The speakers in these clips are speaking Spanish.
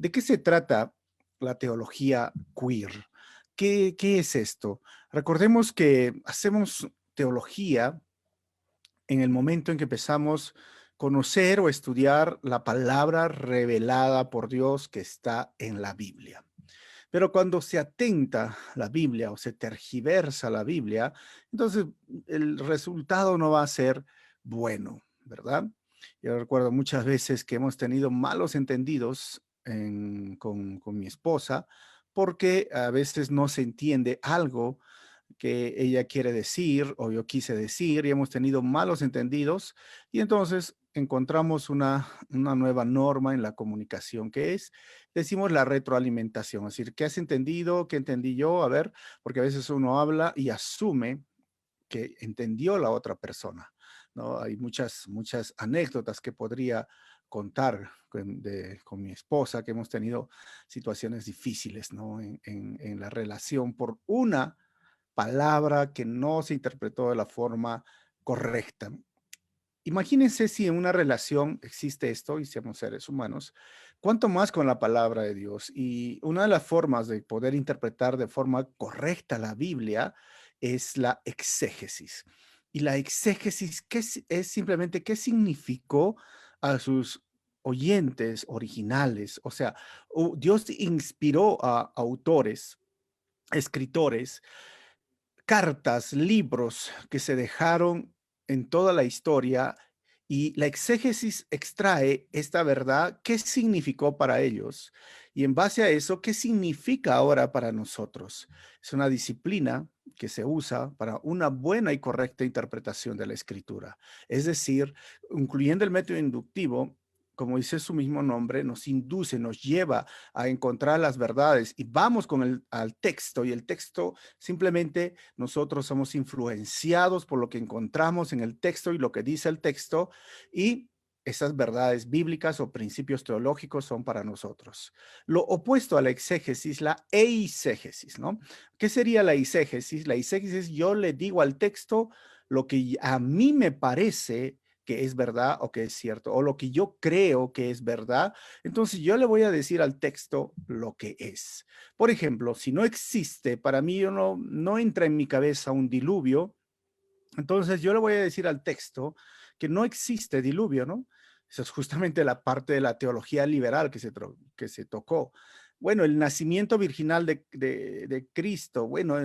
¿De qué se trata la teología queer? ¿Qué es esto? Recordemos que hacemos teología en el momento en que empezamos a conocer o estudiar la palabra revelada por Dios que está en la Biblia. Pero cuando se atenta la Biblia o se tergiversa la Biblia, entonces el resultado no va a ser bueno, ¿verdad? Yo recuerdo muchas veces que hemos tenido malos entendidos con mi esposa porque a veces no se entiende algo que ella quiere decir o yo quise decir y hemos tenido malos entendidos y entonces encontramos una nueva norma en la comunicación que es, decimos la retroalimentación, es decir, ¿qué has entendido? ¿Qué entendí yo? A ver, porque a veces uno habla y asume que entendió la otra persona, ¿no? Hay muchas anécdotas que podría contar con mi esposa, que hemos tenido situaciones difíciles, ¿no? En la relación por una palabra que no se interpretó de la forma correcta. Imagínense si en una relación existe esto y seamos seres humanos, cuánto más con la palabra de Dios. Y una de las formas de poder interpretar de forma correcta la Biblia es la exégesis. Y la exégesis, es simplemente qué significó a sus oyentes originales. O sea, Dios inspiró a autores, escritores, cartas, libros que se dejaron en toda la historia y la exégesis extrae esta verdad, qué significó para ellos y en base a eso, qué significa ahora para nosotros. Es una disciplina que se usa para una buena y correcta interpretación de la escritura. Es decir, incluyendo el método inductivo, como dice su mismo nombre, nos induce, nos lleva a encontrar las verdades y vamos con al texto y el texto simplemente nosotros somos influenciados por lo que encontramos en el texto y lo que dice el texto y esas verdades bíblicas o principios teológicos son para nosotros. Lo opuesto a la exégesis, la eisegesis, ¿no? ¿Qué sería la eisegesis? La eisegesis, yo le digo al texto lo que a mí me parece que es verdad o que es cierto, o lo que yo creo que es verdad, entonces yo le voy a decir al texto lo que es. Por ejemplo, si no existe, para mí yo no entra en mi cabeza un diluvio, entonces yo le voy a decir al texto que no existe diluvio, ¿no? Esa es justamente la parte de la teología liberal que se tocó. Bueno, el nacimiento virginal de Cristo, bueno,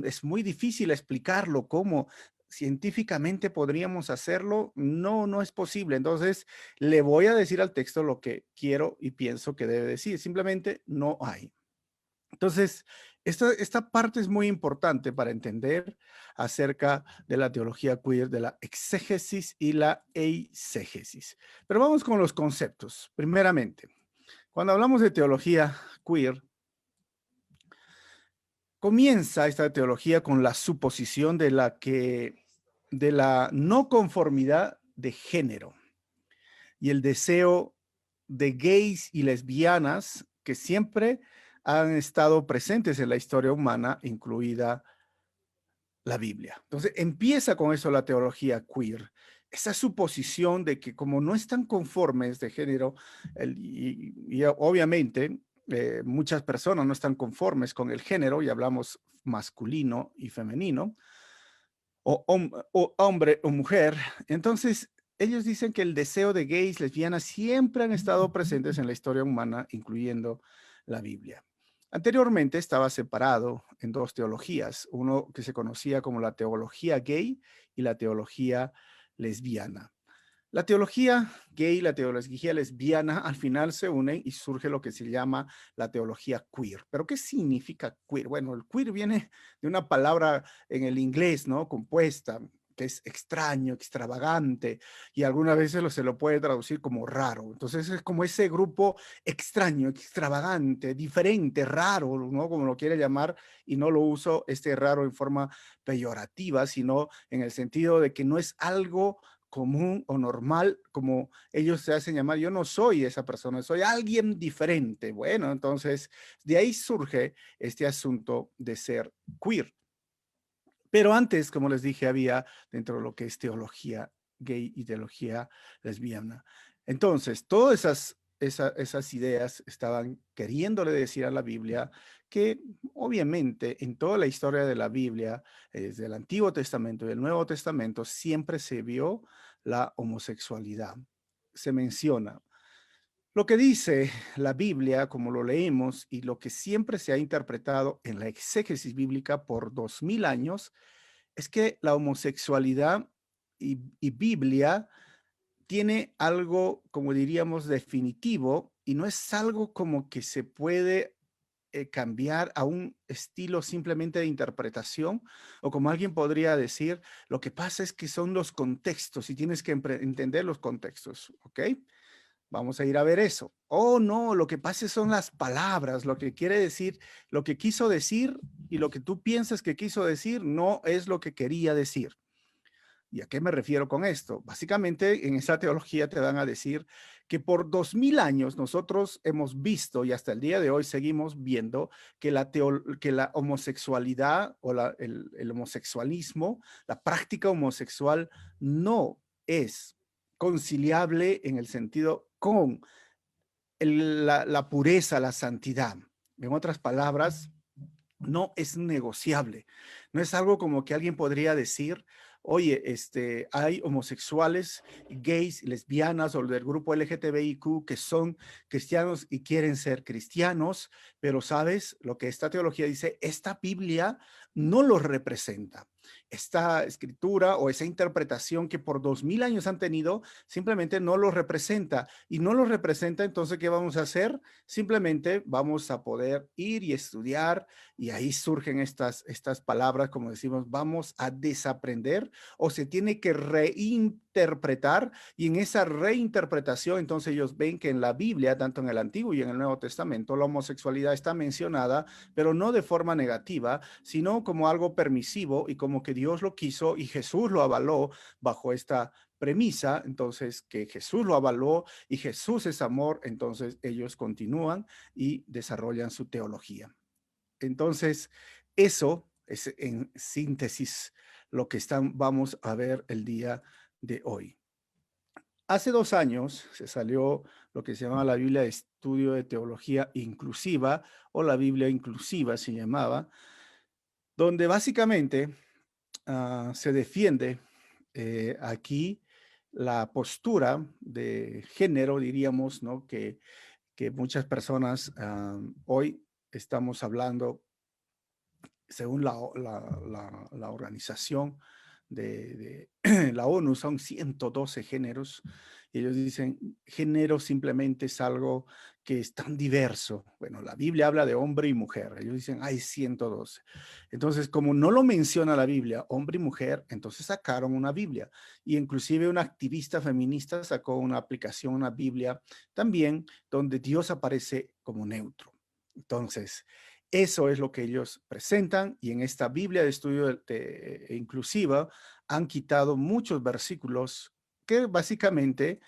es muy difícil explicarlo, cómo científicamente podríamos hacerlo, no es posible. Entonces, le voy a decir al texto lo que quiero y pienso que debe decir, simplemente no hay. Entonces, esta parte es muy importante para entender acerca de la teología queer, de la exégesis y la eisegesis. Pero vamos con los conceptos. Primeramente, cuando hablamos de teología queer, comienza esta teología con la suposición de la no conformidad de género y el deseo de gays y lesbianas que siempre han estado presentes en la historia humana, incluida la Biblia. Entonces empieza con eso la teología queer, esa suposición de que como no están conformes de género, y obviamente muchas personas no están conformes con el género, y hablamos masculino y femenino, o hombre o mujer, entonces ellos dicen que el deseo de gays, lesbianas, siempre han estado presentes en la historia humana, incluyendo la Biblia. Anteriormente estaba separado en dos teologías, uno que se conocía como la teología gay y la teología lesbiana. La teología gay y la teología lesbiana al final se unen y surge lo que se llama la teología queer. ¿Pero qué significa queer? Bueno, el queer viene de una palabra en el inglés, ¿no? Compuesta, que es extraño, extravagante, y algunas veces se lo puede traducir como raro. Entonces es como ese grupo extraño, extravagante, diferente, raro, ¿no? Como lo quiere llamar, y no lo uso este raro en forma peyorativa, sino en el sentido de que no es algo común o normal, como ellos se hacen llamar. Yo no soy esa persona, soy alguien diferente. Bueno, entonces de ahí surge este asunto de ser queer. Pero antes, como les dije, había dentro de lo que es teología gay y teología lesbiana. Entonces, todas esas esas ideas estaban queriéndole decir a la Biblia que obviamente en toda la historia de la Biblia, desde el Antiguo Testamento y el Nuevo Testamento, siempre se vio la homosexualidad. Se menciona. Lo que dice la Biblia, como lo leemos, y lo que siempre se ha interpretado en la exégesis bíblica por 2000 años, es que la homosexualidad y Biblia tiene algo, como diríamos, definitivo y no es algo como que se puede cambiar a un estilo simplemente de interpretación o como alguien podría decir, lo que pasa es que son los contextos y tienes que entender los contextos, ¿ok? Vamos a ir a ver eso. Oh, no, lo que pasa son las palabras, lo que quiere decir, lo que quiso decir y lo que tú piensas que quiso decir no es lo que quería decir. ¿Y a qué me refiero con esto? Básicamente, en esa teología te van a decir que por 2000 años nosotros hemos visto y hasta el día de hoy seguimos viendo que la homosexualidad o el homosexualismo, la práctica homosexual no es conciliable en el sentido con la pureza, la santidad. En otras palabras, no es negociable. No es algo como que alguien podría decir, oye, hay homosexuales, gays, lesbianas o del grupo LGTBIQ que son cristianos y quieren ser cristianos, pero sabes lo que esta teología dice, esta Biblia no los representa. Esta escritura o esa interpretación que por 2000 años han tenido simplemente no los representa y no los representa. Entonces, ¿qué vamos a hacer? Simplemente vamos a poder ir y estudiar y ahí surgen estas palabras, como decimos, vamos a desaprender o se tiene que reinterpretar y en esa reinterpretación entonces ellos ven que en la Biblia, tanto en el Antiguo y en el Nuevo Testamento, la homosexualidad está mencionada, pero no de forma negativa, sino como algo permisivo y como que Dios lo quiso y Jesús lo avaló bajo esta premisa, entonces que Jesús lo avaló y Jesús es amor, entonces ellos continúan y desarrollan su teología. Entonces, eso es en síntesis lo que vamos a ver el día de hoy. Hace 2 años se salió lo que se llama la Biblia de Estudio de Teología Inclusiva o la Biblia Inclusiva se llamaba, donde básicamente se defiende aquí la postura de género, diríamos, ¿no? Que muchas personas hoy estamos hablando según la organización la ONU, son 112 géneros. Y ellos dicen, género simplemente es algo que es tan diverso. Bueno, la Biblia habla de hombre y mujer. Ellos dicen, hay 112. Entonces, como no lo menciona la Biblia, hombre y mujer, entonces sacaron una Biblia. Y inclusive una activista feminista sacó una aplicación, una Biblia también, donde Dios aparece como neutro. Entonces, eso es lo que ellos presentan y en esta Biblia de estudio inclusiva han quitado muchos versículos que básicamente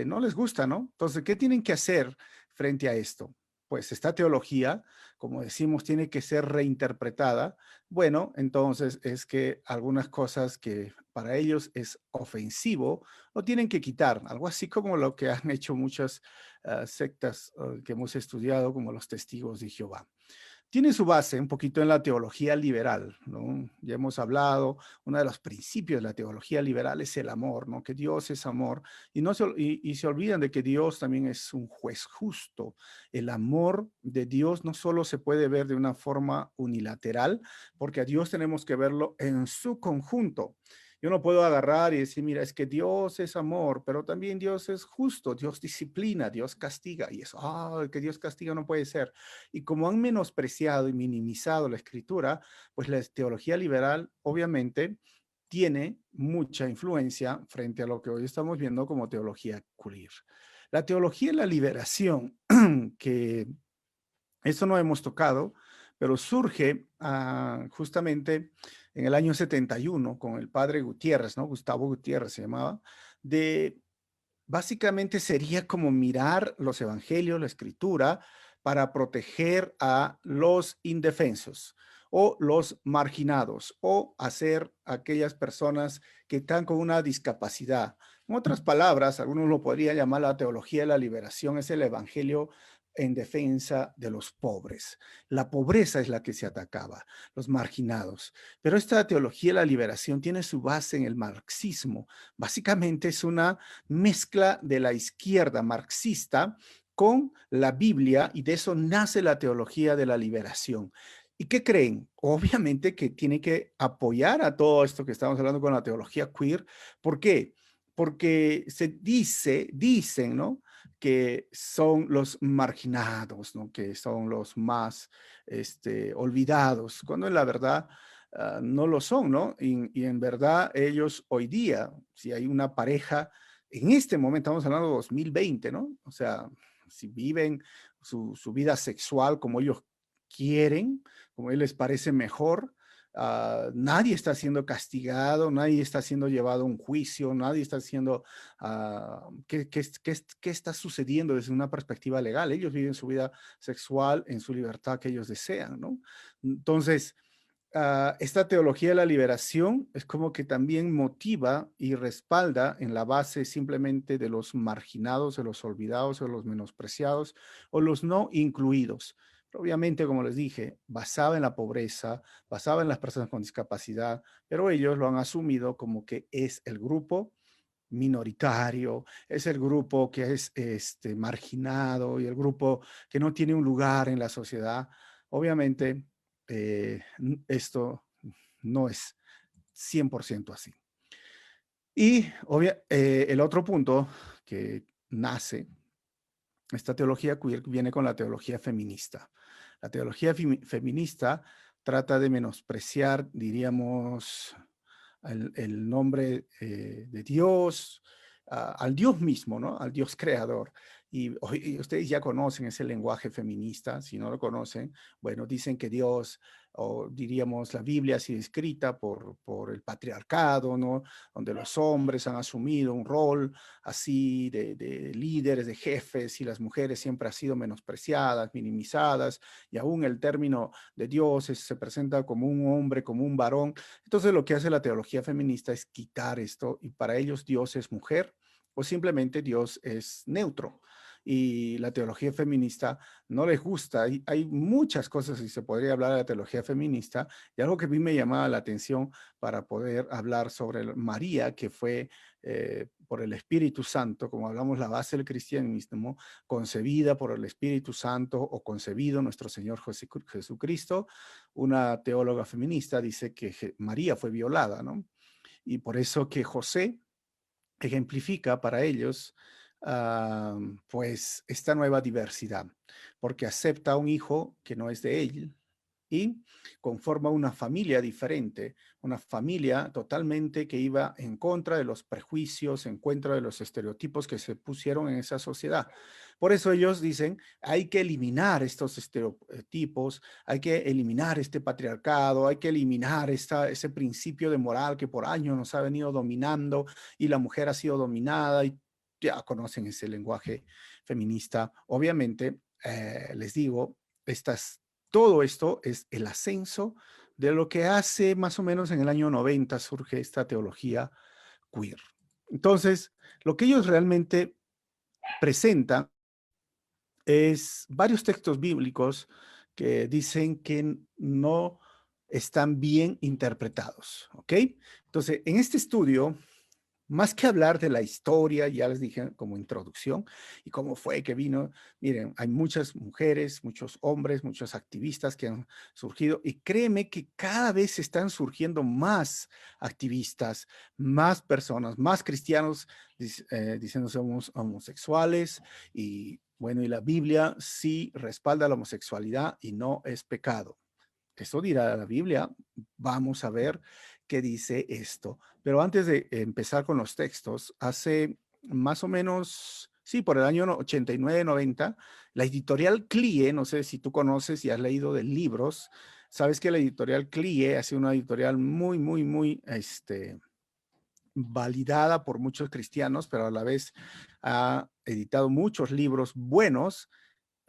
no les gusta, ¿no? Entonces, ¿qué tienen que hacer frente a esto? Pues esta teología, como decimos, tiene que ser reinterpretada. Bueno, entonces es que algunas cosas que para ellos es ofensivo, lo tienen que quitar, algo así como lo que han hecho muchas sectas que hemos estudiado, como los testigos de Jehová. Tiene su base un poquito en la teología liberal, ¿no? Ya hemos hablado, uno de los principios de la teología liberal es el amor, ¿no? Que Dios es amor y se olvidan de que Dios también es un juez justo. El amor de Dios no solo se puede ver de una forma unilateral, porque a Dios tenemos que verlo en su conjunto. Yo no puedo agarrar y decir, mira, es que Dios es amor, pero también Dios es justo, Dios disciplina, Dios castiga. Y eso, que Dios castiga no puede ser. Y como han menospreciado y minimizado la escritura, pues la teología liberal obviamente tiene mucha influencia frente a lo que hoy estamos viendo como teología queer. La teología de la liberación, que eso no hemos tocado, pero surge justamente en el año 71 con el padre Gutiérrez, ¿no? Gustavo Gutiérrez se llamaba, de básicamente sería como mirar los evangelios, la escritura, para proteger a los indefensos o los marginados, o hacer aquellas personas que están con una discapacidad. En otras palabras, algunos lo podrían llamar la teología de la liberación, es el evangelio en defensa de los pobres. La pobreza es la que se atacaba, los marginados. Pero esta teología de la liberación tiene su base en el marxismo. Básicamente es una mezcla de la izquierda marxista con la Biblia, y de eso nace la teología de la liberación. ¿Y qué creen? Obviamente que tiene que apoyar a todo esto que estamos hablando con la teología queer. ¿Por qué? Porque dicen, ¿no?, que son los marginados, ¿no?, que son los más olvidados, cuando en la verdad no lo son, ¿no? Y en verdad ellos hoy día, si hay una pareja, en este momento estamos hablando de 2020, ¿no? O sea, si viven su vida sexual como ellos quieren, como a ellos les parece mejor, nadie está siendo castigado, nadie está siendo llevado a un juicio, nadie está siendo, ¿qué está sucediendo desde una perspectiva legal? Ellos viven su vida sexual en su libertad que ellos desean, ¿no? Entonces, esta teología de la liberación es como que también motiva y respalda en la base simplemente de los marginados, de los olvidados, o los menospreciados, o los no incluidos. Pero obviamente, como les dije, basada en la pobreza, basada en las personas con discapacidad, pero ellos lo han asumido como que es el grupo minoritario, es el grupo que es marginado y el grupo que no tiene un lugar en la sociedad. Obviamente, esto no es 100% así. Y el otro punto que nace, esta teología queer viene con la teología feminista. La teología feminista trata de menospreciar, diríamos, el nombre de Dios, al Dios mismo, ¿no? Al Dios creador. Y ustedes ya conocen ese lenguaje feminista. Si no lo conocen, bueno, dicen que Dios, o diríamos la Biblia, ha sido escrita por el patriarcado, ¿no? Donde los hombres han asumido un rol así de líderes, de jefes, y las mujeres siempre han sido menospreciadas, minimizadas, y aún el término de Dios se presenta como un hombre, como un varón. Entonces lo que hace la teología feminista es quitar esto, y para ellos Dios es mujer o simplemente Dios es neutro. Y la teología feminista no les gusta. Hay muchas cosas y se podría hablar de la teología feminista, y algo que a mí me llamaba la atención para poder hablar sobre María, que fue por el Espíritu Santo, como hablamos, la base del cristianismo, concebida por el Espíritu Santo, o concebido nuestro Señor Jesucristo. Una teóloga feminista dice que María fue violada, ¿no? Y por eso que José ejemplifica para ellos, pues, esta nueva diversidad, porque acepta a un hijo que no es de él y conforma una familia diferente, una familia totalmente que iba en contra de los prejuicios, en contra de los estereotipos que se pusieron en esa sociedad. Por eso ellos dicen, hay que eliminar estos estereotipos, hay que eliminar este patriarcado, hay que eliminar ese principio de moral que por años nos ha venido dominando, y la mujer ha sido dominada, y ya conocen ese lenguaje feminista. Obviamente, les digo, todo esto es el ascenso de lo que hace más o menos en el año 90 surge esta teología queer. Entonces, lo que ellos realmente presentan es varios textos bíblicos que dicen que no están bien interpretados, ¿ok? Entonces, en este estudio, más que hablar de la historia, ya les dije como introducción, y cómo fue que vino, miren, hay muchas mujeres, muchos hombres, muchos activistas que han surgido, y créeme que cada vez están surgiendo más activistas, más personas, más cristianos diciendo somos homosexuales, y bueno, y la Biblia sí respalda la homosexualidad y no es pecado. Eso dirá la Biblia. Vamos a ver qué dice esto. Pero antes de empezar con los textos, hace más o menos, sí, por el año 89, 90, la editorial CLIE, no sé si tú conoces y has leído de libros, sabes que la editorial CLIE ha sido una editorial muy, muy, muy, validada por muchos cristianos, pero a la vez ha editado muchos libros buenos,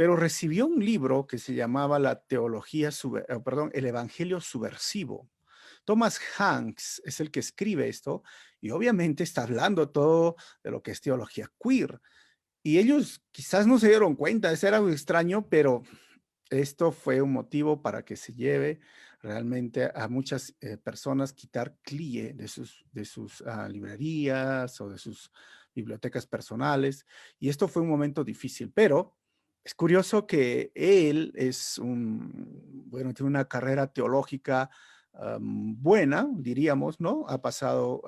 pero recibió un libro que se llamaba El Evangelio Subversivo. Thomas Hanks es el que escribe esto y obviamente está hablando todo de lo que es teología queer. Y ellos quizás no se dieron cuenta, eso era algo extraño, pero esto fue un motivo para que se lleve realmente a muchas personas quitar CLIE de sus librerías o de sus bibliotecas personales. Y esto fue un momento difícil, pero es curioso que él bueno, tiene una carrera teológica buena, diríamos, ¿no? Ha pasado,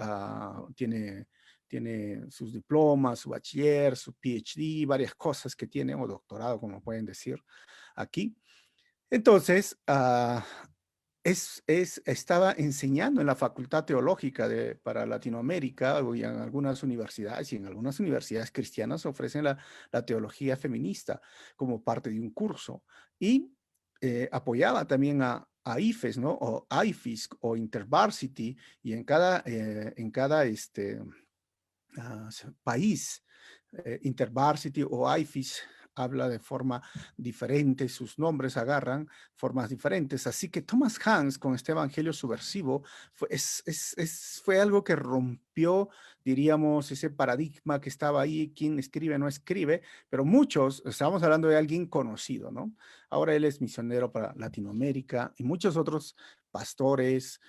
tiene sus diplomas, su bachiller, su PhD, varias cosas que tiene, o doctorado, como pueden decir aquí. Entonces, estaba enseñando en la Facultad Teológica para Latinoamérica y en algunas universidades, y en algunas universidades cristianas ofrecen la teología feminista como parte de un curso. Y apoyaba también a IFES, ¿no? O IFIS o InterVarsity, y en cada país, InterVarsity o IFIS habla de forma diferente, sus nombres agarran formas diferentes. Así que Thomas Hanks con este evangelio subversivo fue algo que rompió, diríamos, ese paradigma que estaba ahí, quién escribe, no escribe, pero muchos, estamos hablando de alguien conocido, ¿no? Ahora él es misionero para Latinoamérica y muchos otros pastores,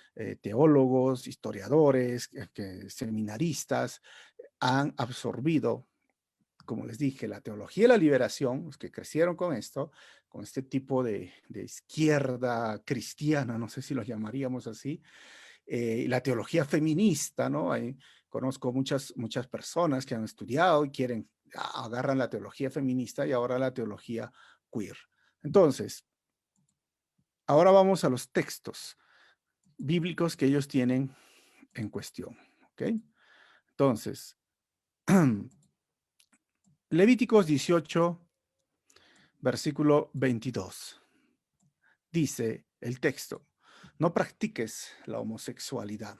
teólogos, historiadores, seminaristas, han absorbido, como les dije, la teología de la liberación, los que crecieron con esto, con este tipo de izquierda cristiana, no sé si los llamaríamos así, y la teología feminista, ¿no? Conozco muchas personas que han estudiado y agarran la teología feminista y ahora la teología queer. Entonces, ahora vamos a los textos bíblicos que ellos tienen en cuestión, ¿ok? Entonces, Levíticos 18, versículo 22. Dice el texto: no practiques la homosexualidad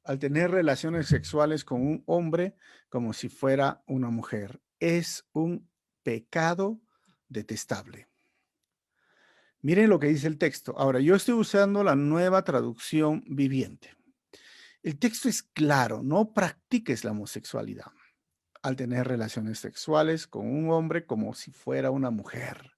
al tener relaciones sexuales con un hombre como si fuera una mujer. Es un pecado detestable. Miren lo que dice el texto. Ahora, yo estoy usando la Nueva Traducción Viviente. El texto es claro: no practiques la homosexualidad al tener relaciones sexuales con un hombre como si fuera una mujer.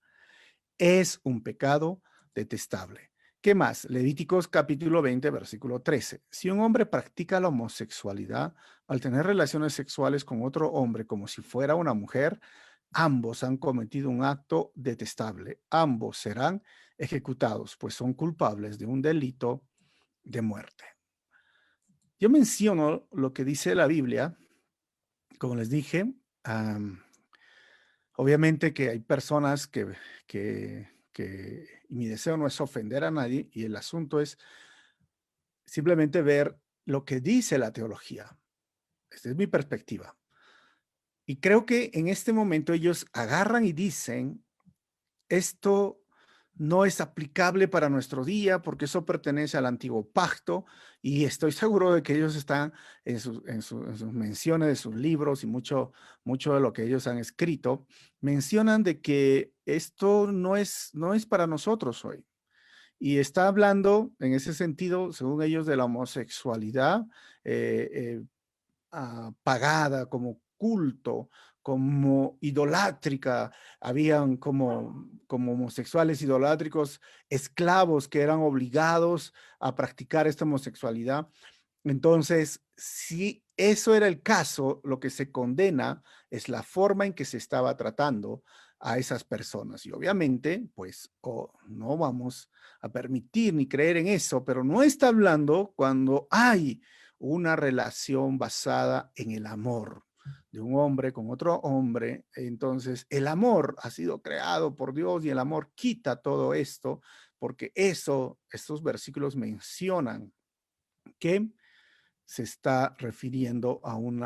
Es un pecado detestable. ¿Qué más? Levíticos capítulo 20, versículo 13. Si un hombre practica la homosexualidad al tener relaciones sexuales con otro hombre como si fuera una mujer, ambos han cometido un acto detestable. Ambos serán ejecutados, pues son culpables de un delito de muerte. Yo menciono lo que dice la Biblia, como les dije. Obviamente que hay personas y mi deseo no es ofender a nadie, y el asunto es simplemente ver lo que dice la teología. Esta es mi perspectiva. Y creo que en este momento ellos agarran y dicen: esto no es aplicable para nuestro día porque eso pertenece al antiguo pacto, y estoy seguro de que ellos están en sus menciones de sus libros y mucho de lo que ellos han escrito, mencionan de que esto no es para nosotros hoy. Y está hablando en ese sentido, según ellos, de la homosexualidad pagada, como culto, como idolátrica. Habían como homosexuales idolátricos, esclavos que eran obligados a practicar esta homosexualidad. Entonces, si eso era el caso, lo que se condena es la forma en que se estaba tratando a esas personas. Y obviamente, pues, no vamos a permitir ni creer en eso, pero no está hablando cuando hay una relación basada en el amor de un hombre con otro hombre. Entonces, el amor ha sido creado por Dios y el amor quita todo esto, porque estos versículos mencionan que se está refiriendo a un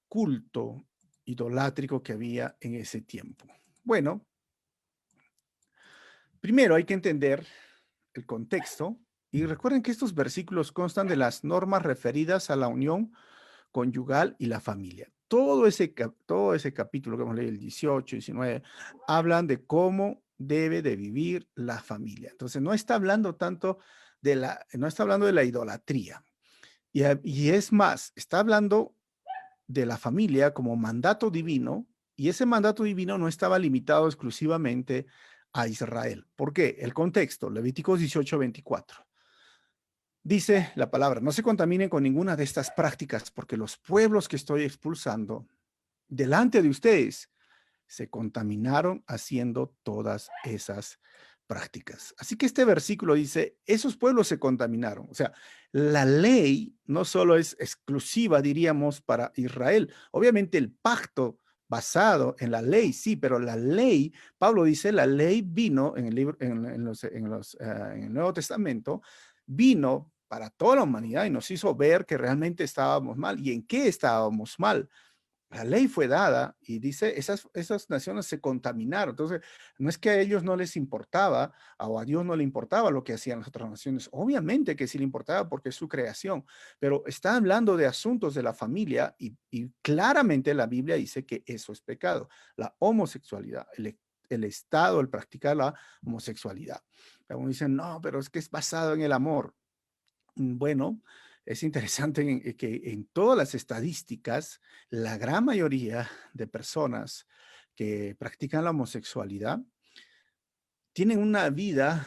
culto idolátrico que había en ese tiempo. Bueno, primero hay que entender el contexto, y recuerden que estos versículos constan de las normas referidas a la unión conyugal y la familia. Todo ese capítulo que hemos leído, el 18, 19, hablan de cómo debe de vivir la familia. Entonces, no está hablando tanto no está hablando de la idolatría. Y es más, está hablando de la familia como mandato divino, y ese mandato divino no estaba limitado exclusivamente a Israel. ¿Por qué? El contexto, Levíticos 18:24. Dice la palabra, no se contaminen con ninguna de estas prácticas, porque los pueblos que estoy expulsando delante de ustedes se contaminaron haciendo todas esas prácticas. Así que este versículo dice, esos pueblos se contaminaron. O sea, la ley no solo es exclusiva, diríamos, para Israel. Obviamente el pacto basado en la ley, sí, pero la ley, Pablo dice, la ley vino en el libro, en el Nuevo Testamento, vino para toda la humanidad y nos hizo ver que realmente estábamos mal y en qué estábamos mal. La ley fue dada y dice, esas naciones se contaminaron. Entonces, no es que a ellos no les importaba o a Dios no le importaba lo que hacían las otras naciones. Obviamente que sí le importaba porque es su creación, pero está hablando de asuntos de la familia y claramente la Biblia dice que eso es pecado. La homosexualidad, el estado, el practicar la homosexualidad. Algunos dicen, no, pero es que es basado en el amor. Bueno, es interesante que en todas las estadísticas, la gran mayoría de personas que practican la homosexualidad tienen una vida,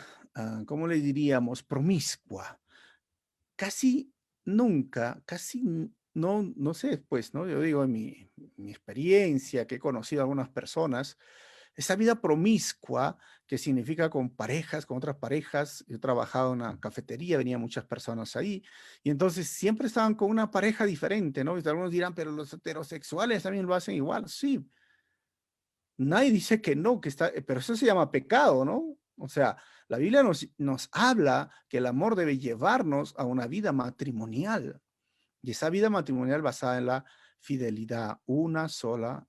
¿cómo le diríamos?, promiscua. Casi nunca, no sé, pues, ¿no? Yo digo en mi experiencia, que he conocido a algunas personas, esa vida promiscua, que significa con parejas, con otras parejas. Yo trabajaba en una cafetería, venían muchas personas ahí, y entonces siempre estaban con una pareja diferente, ¿no? Y algunos dirán, pero los heterosexuales también lo hacen igual. Sí, nadie dice que no, pero eso se llama pecado, ¿no? O sea, la Biblia nos habla que el amor debe llevarnos a una vida matrimonial. Y esa vida matrimonial basada en la fidelidad, una sola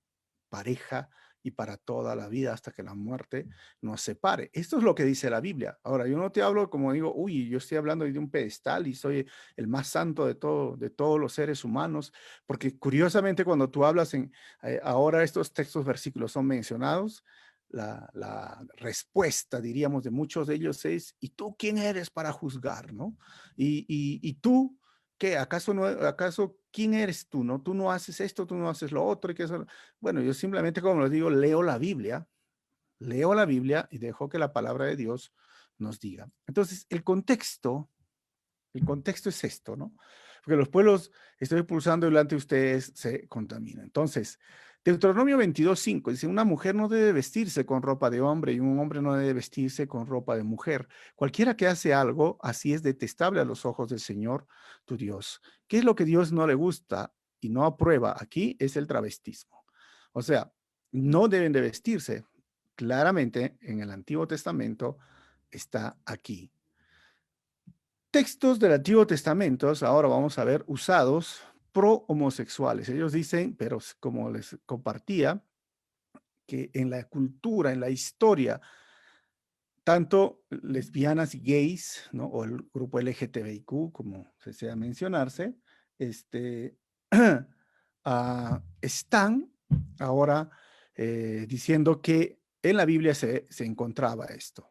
pareja y para toda la vida hasta que la muerte nos separe. Esto es lo que dice la Biblia. Ahora, yo no te hablo como digo, uy, yo estoy hablando de un pedestal y soy el más santo de todos los seres humanos, porque curiosamente cuando tú hablas ahora estos textos, versículos son mencionados, la respuesta, diríamos, de muchos de ellos es, ¿y tú quién eres para juzgar, no? Y tú, ¿qué? ¿Acaso quién eres tú, no? Tú no haces esto, tú no haces lo otro. Bueno, yo simplemente, como les digo, leo la Biblia y dejo que la palabra de Dios nos diga. Entonces, el contexto es esto, ¿no? Porque los pueblos, estoy pulsando delante de ustedes, se contaminan. Entonces, Deuteronomio 22:5 dice, una mujer no debe vestirse con ropa de hombre y un hombre no debe vestirse con ropa de mujer. Cualquiera que hace algo así es detestable a los ojos del Señor, tu Dios. ¿Qué es lo que Dios no le gusta y no aprueba? Aquí es el travestismo. O sea, no deben de vestirse. Claramente, en el Antiguo Testamento está aquí. Textos del Antiguo Testamento, ahora vamos a ver, usados pro homosexuales. Ellos dicen, pero como les compartía, que en la cultura, en la historia, tanto lesbianas y gays, ¿no? O el grupo LGTBIQ, como se sea mencionarse, este, están ahora diciendo que en la Biblia se encontraba esto.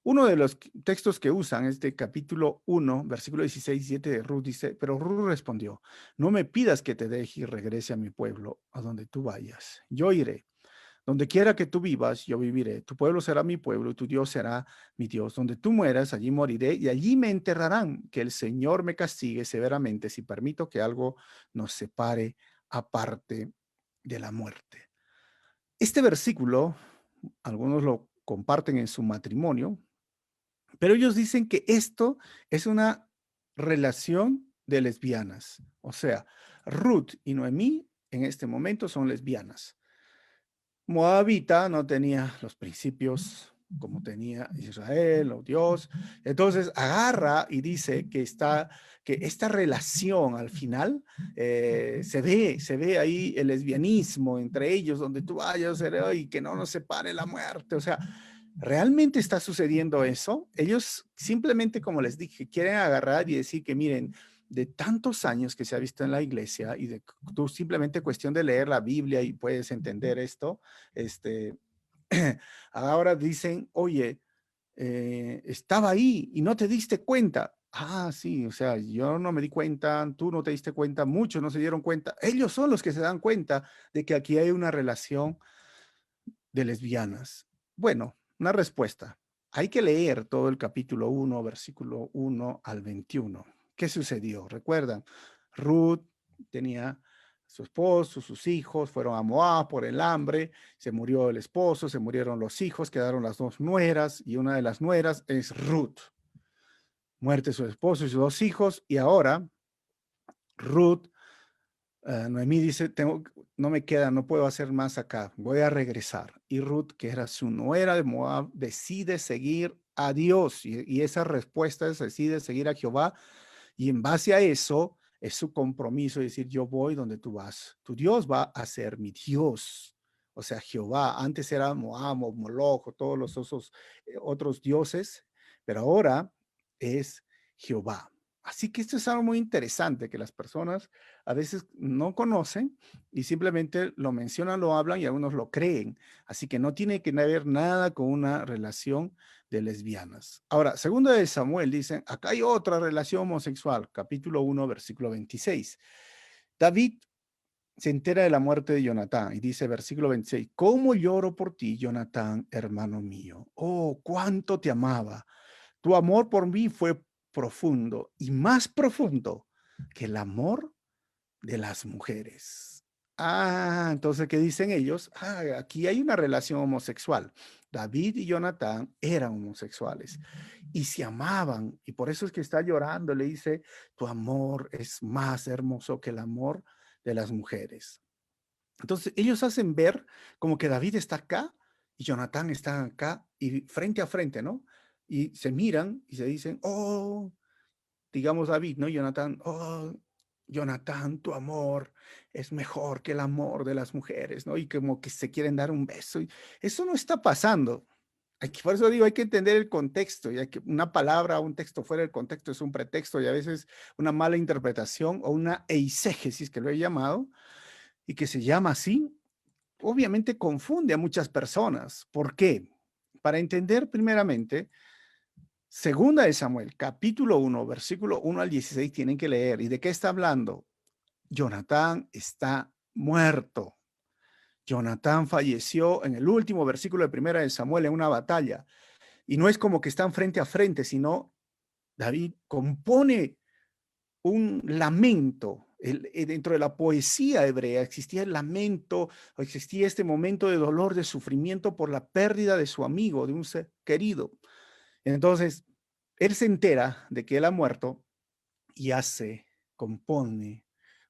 Uno de los textos que usan es de capítulo 1, versículo 16 y 17 de Ruth, dice, pero Ruth respondió, no me pidas que te deje y regrese a mi pueblo, a donde tú vayas. Yo iré. Donde quiera que tú vivas, yo viviré. Tu pueblo será mi pueblo y tu Dios será mi Dios. Donde tú mueras, allí moriré y allí me enterrarán. Que el Señor me castigue severamente si permito que algo nos separe aparte de la muerte. Este versículo, algunos lo comparten en su matrimonio, pero ellos dicen que esto es una relación de lesbianas. O sea, Ruth y Noemí en este momento son lesbianas. Moabita no tenía los principios como tenía Israel o Dios. Entonces agarra y dice que esta relación al final se ve ahí el lesbianismo entre ellos, donde tú vayas y que no nos separe la muerte. O sea, ¿realmente está sucediendo eso? Ellos simplemente, como les dije, quieren agarrar y decir que miren, de tantos años que se ha visto en la iglesia y de tú simplemente cuestión de leer la Biblia y puedes entender esto, este, ahora dicen, oye, estaba ahí y no te diste cuenta. Ah, sí, o sea, yo no me di cuenta, tú no te diste cuenta, muchos no se dieron cuenta. Ellos son los que se dan cuenta de que aquí hay una relación de lesbianas. Bueno, una respuesta. Hay que leer todo el capítulo 1, versículo 1 al 21. ¿Qué sucedió? Recuerdan, Ruth tenía su esposo, sus hijos, fueron a Moab por el hambre, se murió el esposo, se murieron los hijos, quedaron las dos nueras y una de las nueras es Ruth. Muerte su esposo y sus dos hijos y ahora Ruth, Noemí dice, no me queda, no puedo hacer más acá, voy a regresar. Y Ruth, que era su nuera de Moab, decide seguir a Dios y esa respuesta es decide seguir a Jehová y en base a eso es su compromiso, decir, yo voy donde tú vas. Tu Dios va a ser mi Dios. O sea, Jehová, antes era Moab o Moloch o todos los otros dioses, pero ahora es Jehová. Así que esto es algo muy interesante que las personas a veces no conocen y simplemente lo mencionan, lo hablan y algunos lo creen. Así que no tiene que ver nada con una relación de lesbianas. Ahora, segunda de Samuel dicen, acá hay otra relación homosexual, capítulo 1, versículo 26. David se entera de la muerte de Jonatán y dice, versículo 26, ¿cómo lloro por ti, Jonatán, hermano mío? Oh, cuánto te amaba. Tu amor por mí fue profundo y más profundo que el amor de las mujeres. Ah, entonces, ¿qué dicen ellos? Ah, aquí hay una relación homosexual. David y Jonatán eran homosexuales y se amaban y por eso es que está llorando. Le dice, tu amor es más hermoso que el amor de las mujeres. Entonces, ellos hacen ver como que David está acá y Jonatán está acá y frente a frente, ¿no? Y se miran y se dicen, oh, digamos David, ¿no? Jonatán, oh, Jonatán, tu amor es mejor que el amor de las mujeres, ¿no? Y como que se quieren dar un beso. Y eso no está pasando. Por eso digo, hay que entender el contexto, ya que una palabra, un texto fuera del contexto es un pretexto y a veces una mala interpretación o una eisegesis, que lo he llamado, y que se llama así, obviamente confunde a muchas personas. ¿Por qué? Para entender primeramente, segunda de Samuel, capítulo 1, versículo 1 al 16, tienen que leer. ¿Y de qué está hablando? Jonatán está muerto. Jonatán falleció en el último versículo de primera de Samuel en una batalla. Y no es como que están frente a frente, sino David compone un lamento. Dentro de la poesía hebrea existía el lamento, existía este momento de dolor, de sufrimiento por la pérdida de su amigo, de un ser querido. Entonces, él se entera de que él ha muerto y compone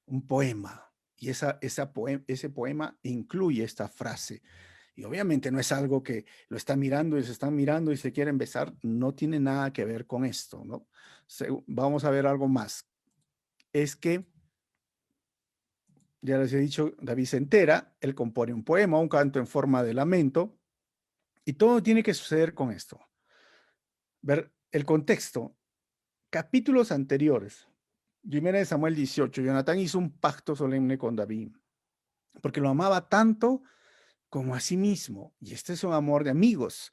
un poema. Y ese poema incluye esta frase. Y obviamente no es algo que lo está mirando y se están mirando y se quieren besar. No tiene nada que ver con esto, ¿no? Vamos a ver algo más. Es que, ya les he dicho, David se entera, él compone un poema, un canto en forma de lamento, y todo tiene que suceder con esto. Ver el contexto. Capítulos anteriores. Primera de Samuel 18. Jonatán hizo un pacto solemne con David, porque lo amaba tanto como a sí mismo. Y este es un amor de amigos.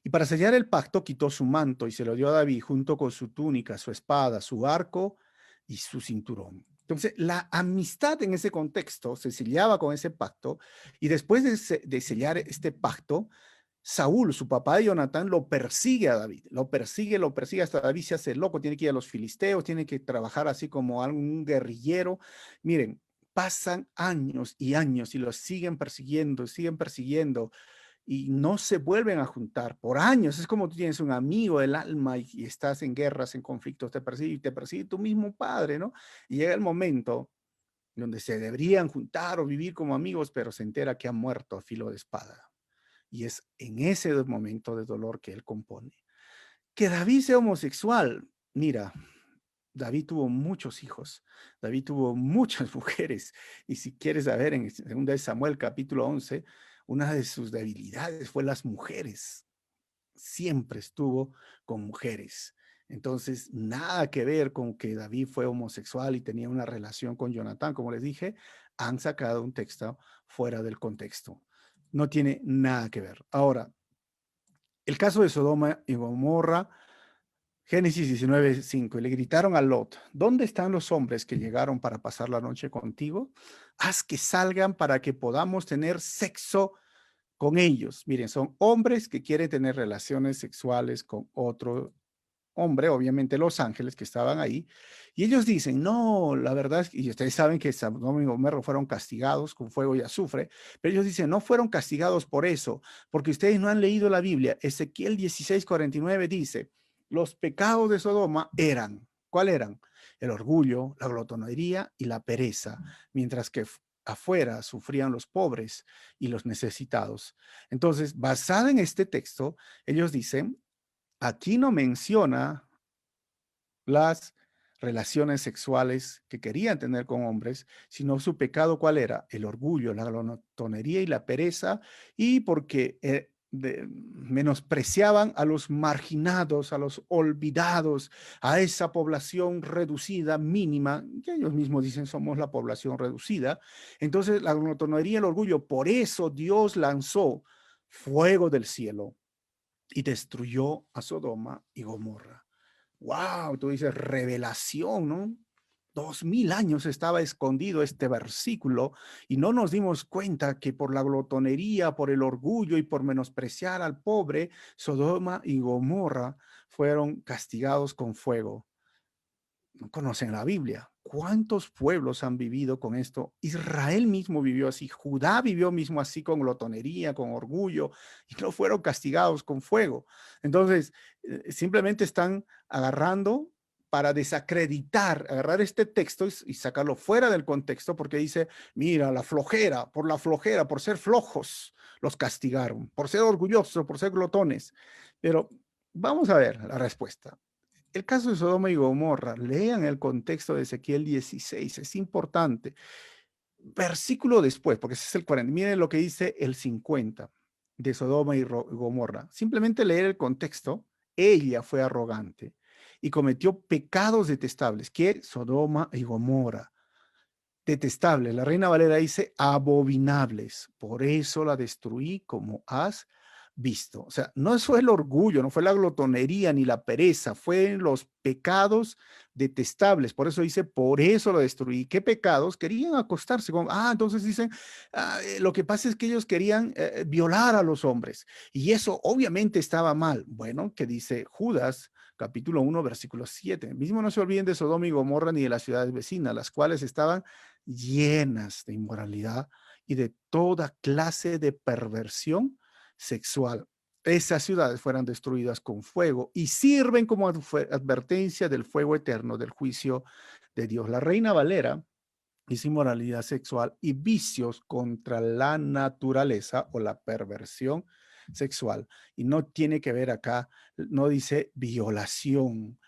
Y para sellar el pacto quitó su manto y se lo dio a David junto con su túnica, su espada, su arco y su cinturón. Entonces, la amistad en ese contexto se sellaba con ese pacto y después de sellar este pacto, Saúl, su papá de Jonatán, lo persigue a David, lo persigue hasta David se hace loco, tiene que ir a los filisteos, tiene que trabajar así como algún guerrillero. Miren, pasan años y años y los siguen persiguiendo y no se vuelven a juntar por años. Es como tú tienes un amigo del alma y estás en guerras, en conflictos, te persigue tu mismo padre, ¿no? Y llega el momento donde se deberían juntar o vivir como amigos, pero se entera que ha muerto a filo de espada. Y es en ese momento de dolor que él compone. Que David sea homosexual, mira, David tuvo muchos hijos, David tuvo muchas mujeres, y si quieres saber, en 2 Samuel capítulo 11, una de sus debilidades fue las mujeres. Siempre estuvo con mujeres. Entonces, nada que ver con que David fue homosexual y tenía una relación con Jonatán. Como les dije, han sacado un texto fuera del contexto. No tiene nada que ver. Ahora, el caso de Sodoma y Gomorra, Génesis 19:5, y le gritaron a Lot: ¿dónde están los hombres que llegaron para pasar la noche contigo? Haz que salgan para que podamos tener sexo con ellos. Miren, son hombres que quieren tener relaciones sexuales con otro hombre, obviamente los ángeles que estaban ahí, y ellos dicen: no, la verdad es que, y ustedes saben que Sodoma y Gomorra fueron castigados con fuego y azufre, pero ellos dicen: no fueron castigados por eso, porque ustedes no han leído la Biblia. Ezequiel 16:49 dice: los pecados de Sodoma eran, ¿cuál eran? El orgullo, la glotonería y la pereza, mientras que afuera sufrían los pobres y los necesitados. Entonces, basada en este texto, ellos dicen: aquí no menciona las relaciones sexuales que querían tener con hombres, sino su pecado, ¿cuál era? El orgullo, la glotonería y la pereza, y porque menospreciaban a los marginados, a los olvidados, a esa población reducida, mínima, que ellos mismos dicen: somos la población reducida. Entonces, la glotonería y el orgullo, por eso Dios lanzó fuego del cielo y destruyó a Sodoma y Gomorra. Wow, tú dices revelación, ¿no? 2000 años estaba escondido este versículo y no nos dimos cuenta que por la glotonería, por el orgullo y por menospreciar al pobre, Sodoma y Gomorra fueron castigados con fuego. No conocen la Biblia. ¿Cuántos pueblos han vivido con esto? Israel mismo vivió así, Judá vivió mismo así, con glotonería, con orgullo, y no fueron castigados con fuego. Entonces, simplemente están agarrando para desacreditar, agarrar este texto y sacarlo fuera del contexto, porque dice: mira, la flojera, por ser flojos, los castigaron, por ser orgullosos, por ser glotones. Pero vamos a ver la respuesta. El caso de Sodoma y Gomorra, lean el contexto de Ezequiel 16, es importante. Versículo después, porque ese es el 40. Miren lo que dice el 50 de Sodoma y Gomorra. Simplemente leer el contexto. Ella fue arrogante y cometió pecados detestables. ¿Qué? Sodoma y Gomorra. Detestables. La Reina Valera dice abominables. Por eso la destruí, como has visto. O sea, no fue el orgullo, no fue la glotonería ni la pereza, fueron los pecados detestables. Por eso dice: por eso lo destruí. ¿Qué pecados? Querían acostarse con... entonces dicen: lo que pasa es que ellos querían violar a los hombres. Y eso obviamente estaba mal. Bueno, que dice Judas, capítulo 1, versículo 7. Mismo: no se olviden de Sodoma y Gomorra ni de las ciudades vecinas, las cuales estaban llenas de inmoralidad y de toda clase de perversión sexual. Esas ciudades fueron destruidas con fuego y sirven como advertencia del fuego eterno del juicio de Dios. La Reina Valera dice: inmoralidad sexual y vicios contra la naturaleza o la perversión sexual. Y no tiene que ver acá, no dice violación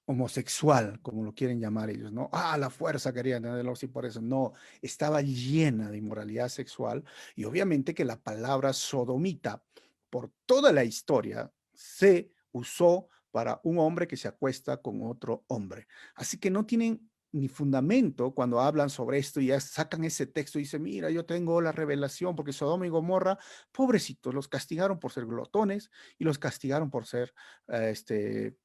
homosexual, como lo quieren llamar ellos, ¿no? La fuerza querían tenerlo así, por eso no, estaba llena de inmoralidad sexual, y obviamente que la palabra sodomita por toda la historia se usó para un hombre que se acuesta con otro hombre. Así que no tienen ni fundamento cuando hablan sobre esto y ya sacan ese texto y dicen: mira, yo tengo la revelación, porque Sodoma y Gomorra, pobrecitos, los castigaron por ser glotones y los castigaron por ser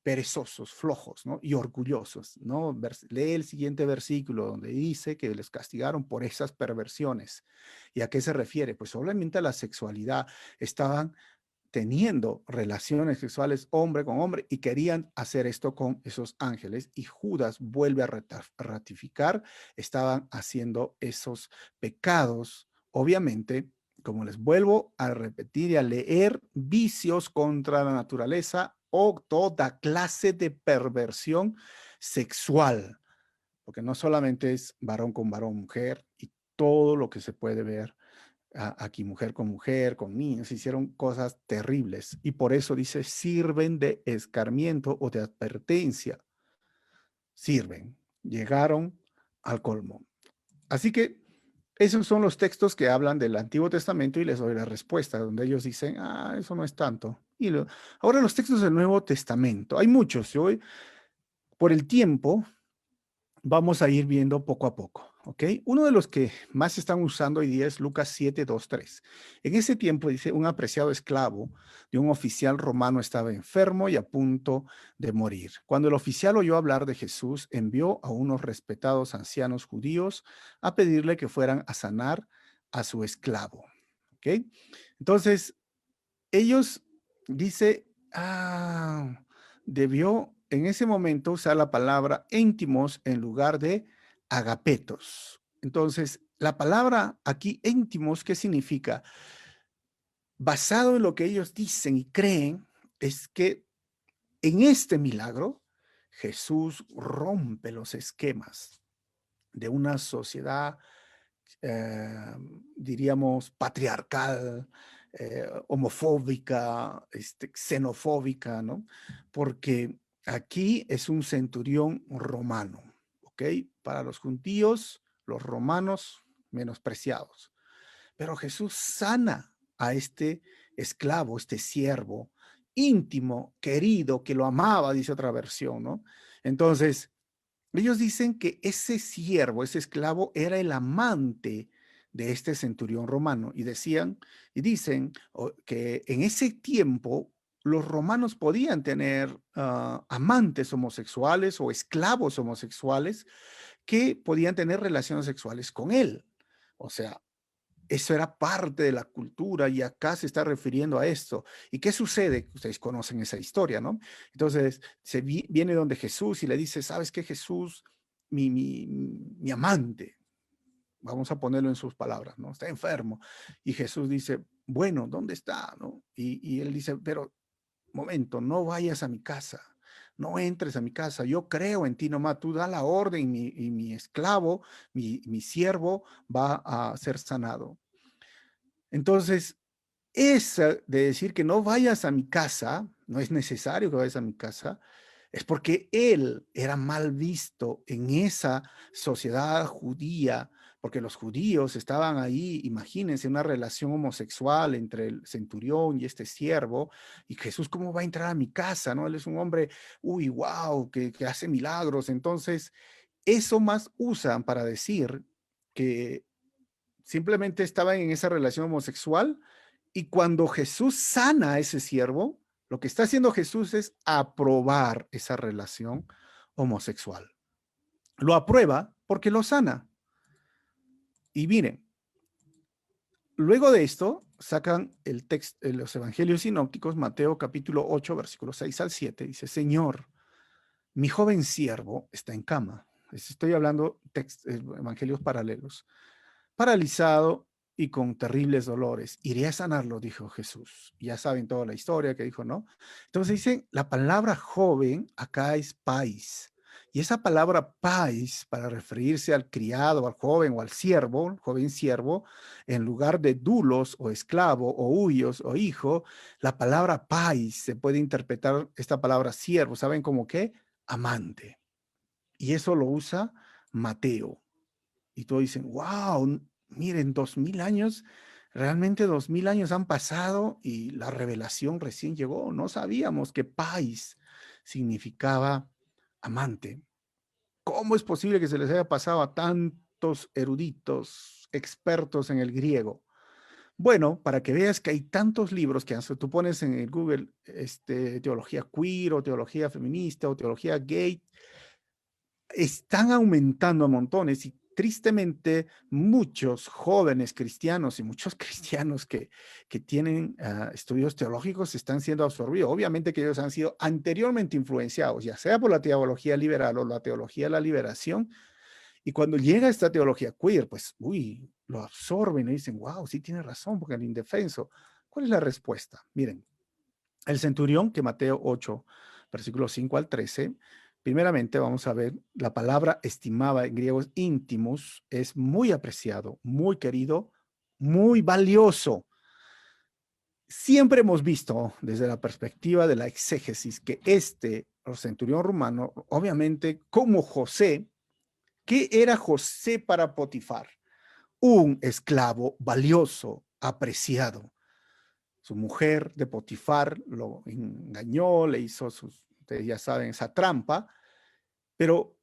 perezosos, flojos, ¿no? Y orgullosos, ¿no? Lee el siguiente versículo donde dice que les castigaron por esas perversiones. ¿Y a qué se refiere? Pues obviamente a la sexualidad. Estaban teniendo relaciones sexuales hombre con hombre y querían hacer esto con esos ángeles, y Judas vuelve a ratificar: estaban haciendo esos pecados, obviamente, como les vuelvo a repetir y a leer, vicios contra la naturaleza o toda clase de perversión sexual, porque no solamente es varón con varón, mujer, y todo lo que se puede ver aquí, mujer, con niños, hicieron cosas terribles. Y por eso dice: sirven de escarmiento o de advertencia. Sirven. Llegaron al colmo. Así que Esos son los textos que hablan del Antiguo Testamento y les doy la respuesta, donde ellos dicen, eso no es tanto. Ahora los textos del Nuevo Testamento, hay muchos. Hoy, por el tiempo, vamos a ir viendo poco a poco, ¿ok? Uno de los que más se están usando hoy día es Lucas 7, 2, 3. En ese tiempo, dice, un apreciado esclavo de un oficial romano estaba enfermo y a punto de morir. Cuando el oficial oyó hablar de Jesús, envió a unos respetados ancianos judíos a pedirle que fueran a sanar a su esclavo, ¿ok? Entonces, ellos, dice, debió en ese momento usar la palabra íntimos en lugar de agapetos. Entonces, la palabra aquí íntimos, ¿qué significa? Basado en lo que ellos dicen y creen, es que en este milagro Jesús rompe los esquemas de una sociedad, diríamos, patriarcal, homofóbica, xenofóbica, ¿no? Porque aquí es un centurión romano, ¿ok? Para los judíos, los romanos menospreciados. Pero Jesús sana a este esclavo, este siervo íntimo, querido, que lo amaba, dice otra versión, ¿no? Entonces, ellos dicen que ese siervo, ese esclavo, era el amante de este centurión romano y decían y dicen que en ese tiempo los romanos podían tener amantes homosexuales o esclavos homosexuales que podían tener relaciones sexuales con él. O sea, eso era parte de la cultura y acá se está refiriendo a esto. ¿Y qué sucede? Ustedes conocen esa historia, ¿no? Entonces, viene donde Jesús y le dice, ¿sabes qué, Jesús? Mi amante, vamos a ponerlo en sus palabras, ¿no? Está enfermo. Y Jesús dice, bueno, ¿dónde está? ¿No? Y él dice, pero, momento, no vayas a mi casa. No entres a mi casa, yo creo en ti nomás, tú da la orden y mi esclavo, mi siervo va a ser sanado. Entonces, esa de decir que no vayas a mi casa, no es necesario que vayas a mi casa, es porque él era mal visto en esa sociedad judía, porque los judíos estaban ahí, imagínense, una relación homosexual entre el centurión y este siervo, y Jesús, ¿cómo va a entrar a mi casa? ¿No? Él es un hombre, uy, wow, que hace milagros. Entonces, eso más usan para decir que simplemente estaban en esa relación homosexual y cuando Jesús sana a ese siervo, lo que está haciendo Jesús es aprobar esa relación homosexual. Lo aprueba porque lo sana. Y miren, luego de esto sacan el texto, los evangelios sinópticos, Mateo capítulo 8, versículos 6 al 7, dice, Señor, mi joven siervo está en cama. Estoy hablando evangelios paralelos, paralizado y con terribles dolores. Iré a sanarlo, dijo Jesús. Ya saben toda la historia que dijo, ¿no? Entonces dicen, la palabra joven acá es pais. Y esa palabra pais, para referirse al criado, al joven o al siervo, joven siervo, en lugar de dulos o esclavo o huyos o hijo, la palabra pais se puede interpretar esta palabra siervo, ¿saben cómo qué? Amante. Y eso lo usa Mateo. Y todos dicen, wow, miren, 2000 años, realmente 2000 años han pasado y la revelación recién llegó. No sabíamos que pais significaba amante. ¿Cómo es posible que se les haya pasado a tantos eruditos, expertos en el griego? Bueno, para que veas que hay tantos libros que tú pones en el Google, teología queer o teología feminista o teología gay, están aumentando a montones y tristemente muchos jóvenes cristianos y muchos cristianos que tienen estudios teológicos están siendo absorbidos. Obviamente que ellos han sido anteriormente influenciados, ya sea por la teología liberal o la teología de la liberación, y cuando llega esta teología queer, pues, uy, lo absorben y dicen, wow, sí tiene razón, porque el indefenso. ¿Cuál es la respuesta? Miren, el centurión, que Mateo 8, versículos 5 al 13, primeramente vamos a ver, la palabra estimaba en griegos íntimos es muy apreciado, muy querido, muy valioso. Siempre hemos visto desde la perspectiva de la exégesis que el centurión romano, obviamente como José, ¿qué era José para Potifar? un esclavo valioso, apreciado. Su mujer de Potifar lo engañó, le hizo ustedes ya saben, esa trampa, pero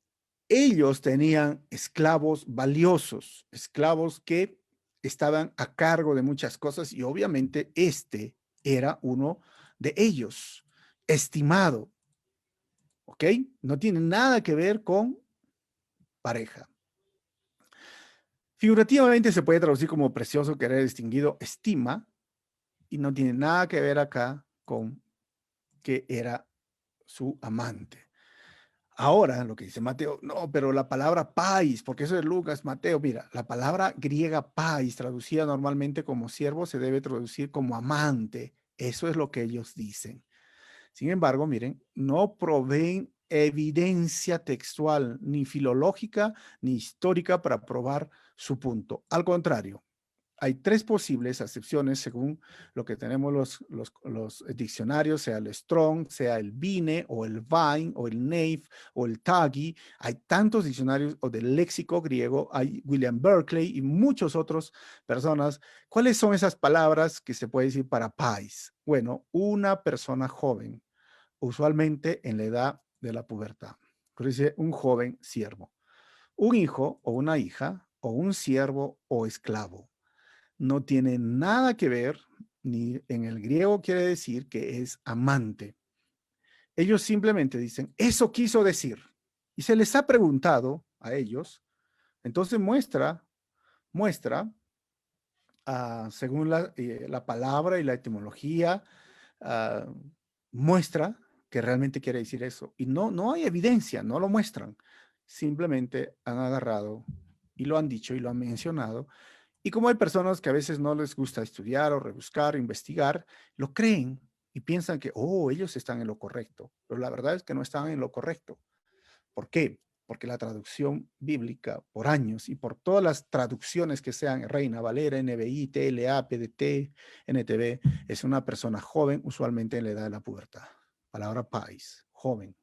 ellos tenían esclavos valiosos, esclavos que estaban a cargo de muchas cosas y obviamente este era uno de ellos, estimado, ¿ok? No tiene nada que ver con pareja. Figurativamente se puede traducir como precioso, querer, distinguido, estima, y no tiene nada que ver acá con que era su amante. Ahora, lo que dice Mateo, no, pero la palabra pais, porque eso es Lucas, Mateo, mira, la palabra griega pais, traducida normalmente como siervo, se debe traducir como amante. Eso es lo que ellos dicen. Sin embargo, miren, no proveen evidencia textual, ni filológica, ni histórica para probar su punto. Al contrario, hay tres posibles acepciones según lo que tenemos los diccionarios, sea el Strong, sea el Vine, o el Vine, o el Nave, o el Tagi. Hay tantos diccionarios, o del léxico griego, hay William Berkeley y muchos otros personas. ¿Cuáles son esas palabras que se puede decir para pais? Bueno, una persona joven, usualmente en la edad de la pubertad. Dice un joven siervo, un hijo o una hija, o un siervo o esclavo. No tiene nada que ver, ni en el griego quiere decir que es amante. Ellos simplemente dicen, eso quiso decir. Y se les ha preguntado a ellos, entonces muestra, según la palabra y la etimología, ah, muestra que realmente quiere decir eso. Y no hay evidencia, no lo muestran. Simplemente han agarrado y lo han dicho y lo han mencionado. Y como hay personas que a veces no les gusta estudiar o rebuscar, investigar, lo creen y piensan que, oh, ellos están en lo correcto. Pero la verdad es que no están en lo correcto. ¿Por qué? Porque la traducción bíblica por años y por todas las traducciones que sean Reina Valera, NBI, TLA, PDT, NTV, es una persona joven, usualmente en la edad de la pubertad. Palabra país, joven,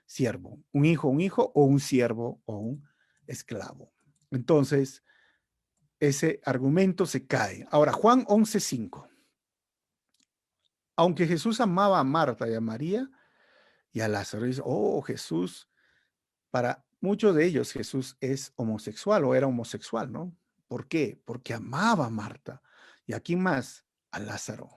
siervo, un hijo o un siervo o un esclavo. Entonces, ese argumento se cae. Ahora, Juan 11:5. Aunque Jesús amaba a Marta y a María y a Lázaro, dice, oh, Jesús, para muchos de ellos Jesús es homosexual o era homosexual, ¿no? ¿Por qué? Porque amaba a Marta. ¿Y a quién más? A Lázaro.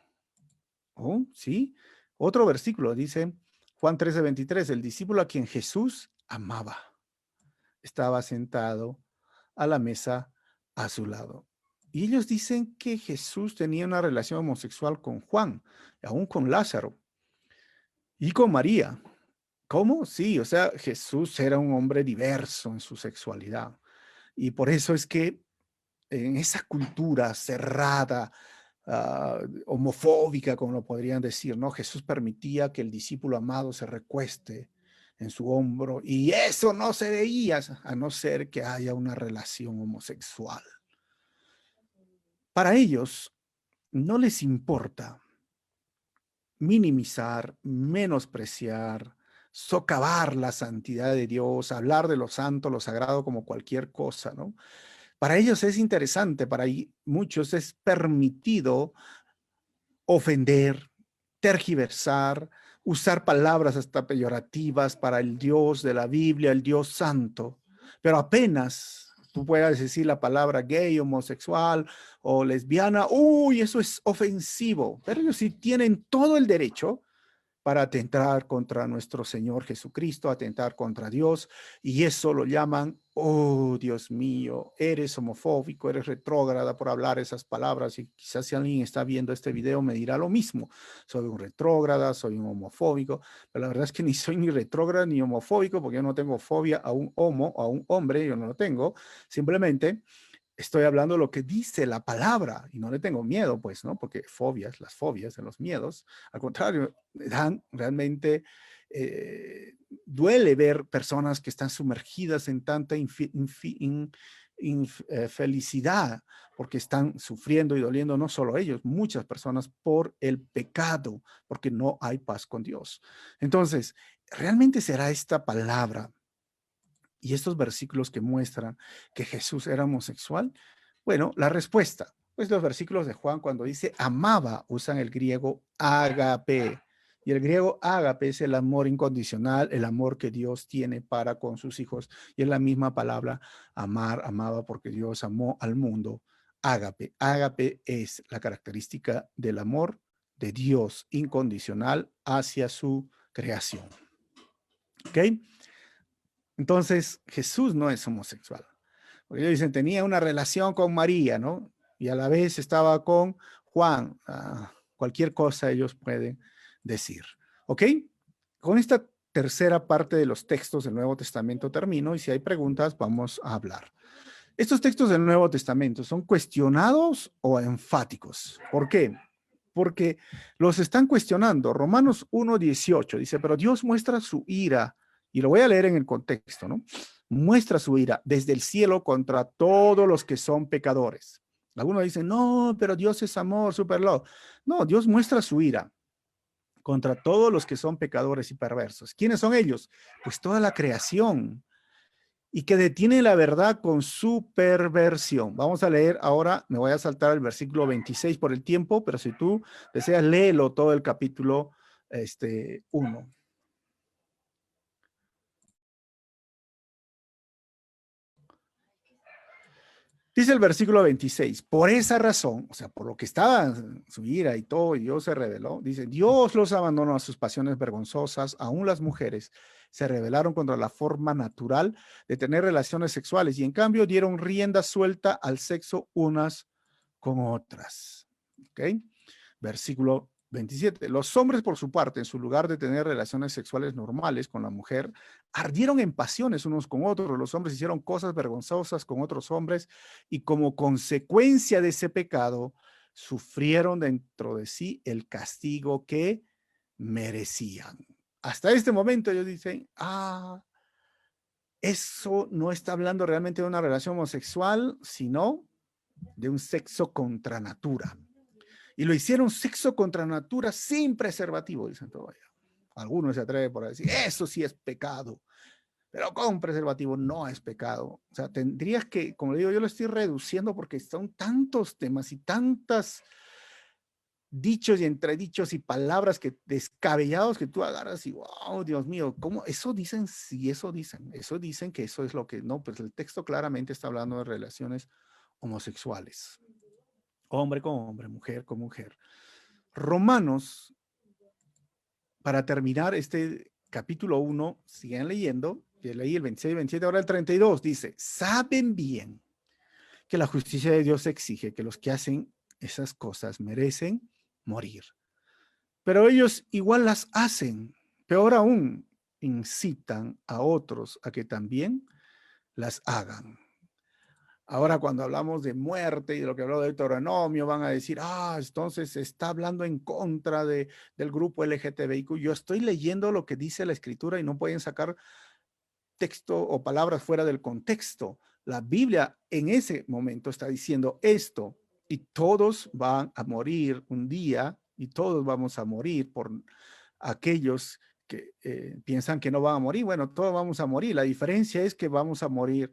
¿Oh? ¿Sí? Otro versículo dice, Juan 13:23, el discípulo a quien Jesús amaba estaba sentado a la mesa a su lado. Y ellos dicen que Jesús tenía una relación homosexual con Juan, aún con Lázaro y con María. ¿Cómo? Sí, o sea, Jesús era un hombre diverso en su sexualidad. Y por eso es que en esa cultura cerrada, homofóbica, como lo podrían decir, ¿no? Jesús permitía que el discípulo amado se recueste en su hombro y eso no se veía a no ser que haya una relación homosexual. Para ellos no les importa minimizar, menospreciar, socavar la santidad de Dios, hablar de lo santo, lo sagrado como cualquier cosa, ¿no? Para ellos es interesante, para muchos es permitido ofender, tergiversar, usar palabras hasta peyorativas para el Dios de la Biblia, el Dios santo, pero apenas tú puedas decir la palabra gay, homosexual o lesbiana, uy, eso es ofensivo, pero ellos sí tienen todo el derecho para atentar contra nuestro Señor Jesucristo, atentar contra Dios, y eso lo llaman, oh Dios mío, eres homofóbico, eres retrógrada por hablar esas palabras, y quizás si alguien está viendo este video me dirá lo mismo, soy un retrógrada, soy un homofóbico, pero la verdad es que ni soy ni retrógrada ni homofóbico, porque yo no tengo fobia a un homo, a un hombre, yo no lo tengo, simplemente estoy hablando de lo que dice la palabra y no le tengo miedo, pues, ¿no? Porque las fobias, los miedos, al contrario, dan realmente, duele ver personas que están sumergidas en tanta infelicidad porque están sufriendo y doliendo no solo ellos, muchas personas por el pecado, porque no hay paz con Dios. Entonces, ¿realmente será esta palabra Y estos versículos que muestran que Jesús era homosexual, bueno, la respuesta, pues los versículos de Juan cuando dice amaba, usan el griego ágape. Y el griego ágape es el amor incondicional, el amor que Dios tiene para con sus hijos. Y es la misma palabra amar, amaba porque Dios amó al mundo. Ágape. Ágape es la característica del amor de Dios incondicional hacia su creación. ¿Ok? Entonces, Jesús no es homosexual. Porque ellos dicen, tenía una relación con María, ¿no? Y a la vez estaba con Juan. Cualquier cosa ellos pueden decir. ¿Ok? Con esta tercera parte de los textos del Nuevo Testamento termino y si hay preguntas vamos a hablar. Estos textos del Nuevo Testamento son cuestionados o enfáticos. ¿Por qué? Porque los están cuestionando. Romanos 1:18 dice, pero Dios muestra su ira, y lo voy a leer en el contexto, ¿no? Muestra su ira desde el cielo contra todos los que son pecadores. Algunos dicen, no, pero Dios es amor, super love. No, Dios muestra su ira contra todos los que son pecadores y perversos. ¿Quiénes son ellos? Pues toda la creación y que detiene la verdad con su perversión. Vamos a leer ahora, me voy a saltar el versículo 26 por el tiempo, pero si tú deseas, léelo todo el capítulo 1. Dice el versículo 26, por esa razón, o sea, por lo que estaba su ira y todo, y Dios se reveló, dice, Dios los abandonó a sus pasiones vergonzosas, aún las mujeres se rebelaron contra la forma natural de tener relaciones sexuales y en cambio dieron rienda suelta al sexo unas con otras. ¿Ok? Versículo 27. Los hombres, por su parte, en su lugar de tener relaciones sexuales normales con la mujer, ardieron en pasiones unos con otros. Los hombres hicieron cosas vergonzosas con otros hombres y como consecuencia de ese pecado, sufrieron dentro de sí el castigo que merecían. Hasta este momento ellos dicen, eso no está hablando realmente de una relación homosexual, sino de un sexo contra natura. Y lo hicieron sexo contra natura sin preservativo, dicen todavía. Algunos se atreven por decir, eso sí es pecado, pero con preservativo no es pecado. O sea, tendrías que, como le digo, yo lo estoy reduciendo porque son tantos temas y tantas dichos y entredichos y palabras que descabellados que tú agarras y, wow, Dios mío, ¿cómo? Eso dicen, sí, eso dicen que eso es lo que, no, pues el texto claramente está hablando de relaciones homosexuales. Hombre con hombre, mujer con mujer. Romanos, para terminar este capítulo 1, sigan leyendo, yo leí el 26, 27, ahora el 32, dice, saben bien que la justicia de Dios exige que los que hacen esas cosas merecen morir. Pero ellos igual las hacen, peor aún, incitan a otros a que también las hagan. Ahora, cuando hablamos de muerte y de lo que habló de Deuteronomio, van a decir, entonces se está hablando en contra del grupo LGTBIQ. Yo estoy leyendo lo que dice la escritura y no pueden sacar texto o palabras fuera del contexto. La Biblia en ese momento está diciendo esto y todos van a morir un día y todos vamos a morir por aquellos que piensan que no van a morir. Bueno, todos vamos a morir. La diferencia es que vamos a morir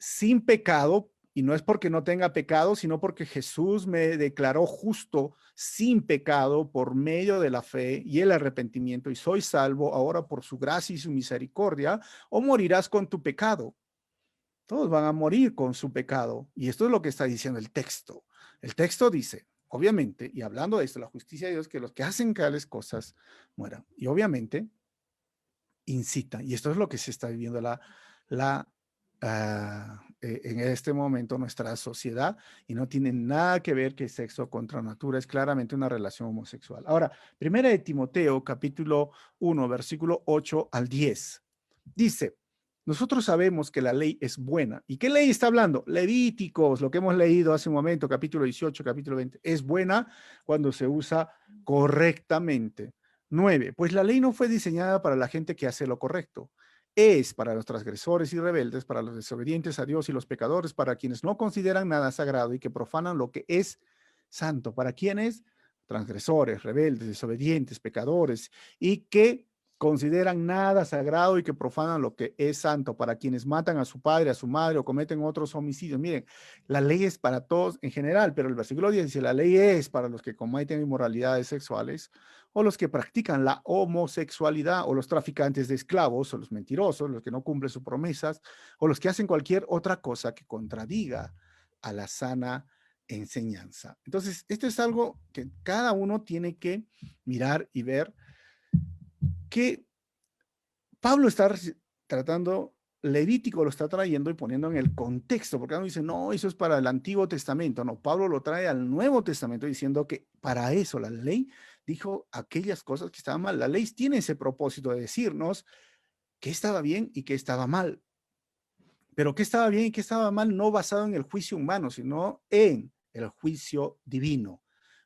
sin pecado, y no es porque no tenga pecado, sino porque Jesús me declaró justo sin pecado por medio de la fe y el arrepentimiento, y soy salvo ahora por su gracia y su misericordia, o morirás con tu pecado. Todos van a morir con su pecado, y esto es lo que está diciendo el texto. El texto dice, obviamente, y hablando de esto, la justicia de Dios, que los que hacen tales cosas mueran, y obviamente incita, y esto es lo que se está viviendo en este momento nuestra sociedad y no tiene nada que ver que sexo contra natura, es claramente una relación homosexual. Ahora, primera de Timoteo, capítulo 1, versículo 8 al 10, dice, nosotros sabemos que la ley es buena. ¿Y qué ley está hablando? Levíticos, lo que hemos leído hace un momento, capítulo 18, capítulo 20. Es buena cuando se usa correctamente. 9. Pues la ley no fue diseñada para la gente que hace lo correcto. Es para los transgresores y rebeldes, para los desobedientes a Dios y los pecadores, para quienes no consideran nada sagrado y que profanan lo que es santo. ¿Para quienes? Transgresores, rebeldes, desobedientes, pecadores y que consideran nada sagrado y que profanan lo que es santo, para quienes matan a su padre, a su madre o cometen otros homicidios. Miren, la ley es para todos en general, pero el versículo 10 dice, la ley es para los que cometen inmoralidades sexuales o los que practican la homosexualidad o los traficantes de esclavos o los mentirosos, los que no cumplen sus promesas o los que hacen cualquier otra cosa que contradiga a la sana enseñanza. Entonces, esto es algo que cada uno tiene que mirar y ver que Pablo está tratando, Levítico lo está trayendo y poniendo en el contexto, porque uno dice, no, eso es para el Antiguo Testamento. No, Pablo lo trae al Nuevo Testamento diciendo que para eso la ley dijo aquellas cosas que estaban mal. La ley tiene ese propósito de decirnos qué estaba bien y qué estaba mal. Pero qué estaba bien y qué estaba mal no basado en el juicio humano, sino en el juicio divino.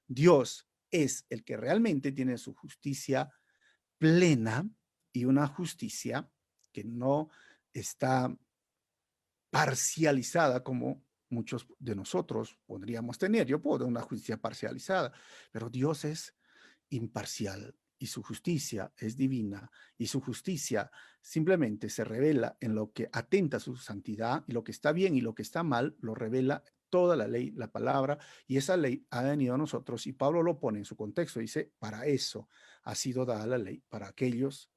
Dios es el que realmente tiene su justicia plena y una justicia que no está parcializada como muchos de nosotros podríamos tener. Yo puedo tener una justicia parcializada, pero Dios es imparcial y su justicia es divina y su justicia simplemente se revela en lo que atenta a su santidad y lo que está bien y lo que está mal lo revela toda la ley, la palabra, y esa ley ha venido a nosotros y Pablo lo pone en su contexto, dice, para eso ha sido dada la ley, para aquellos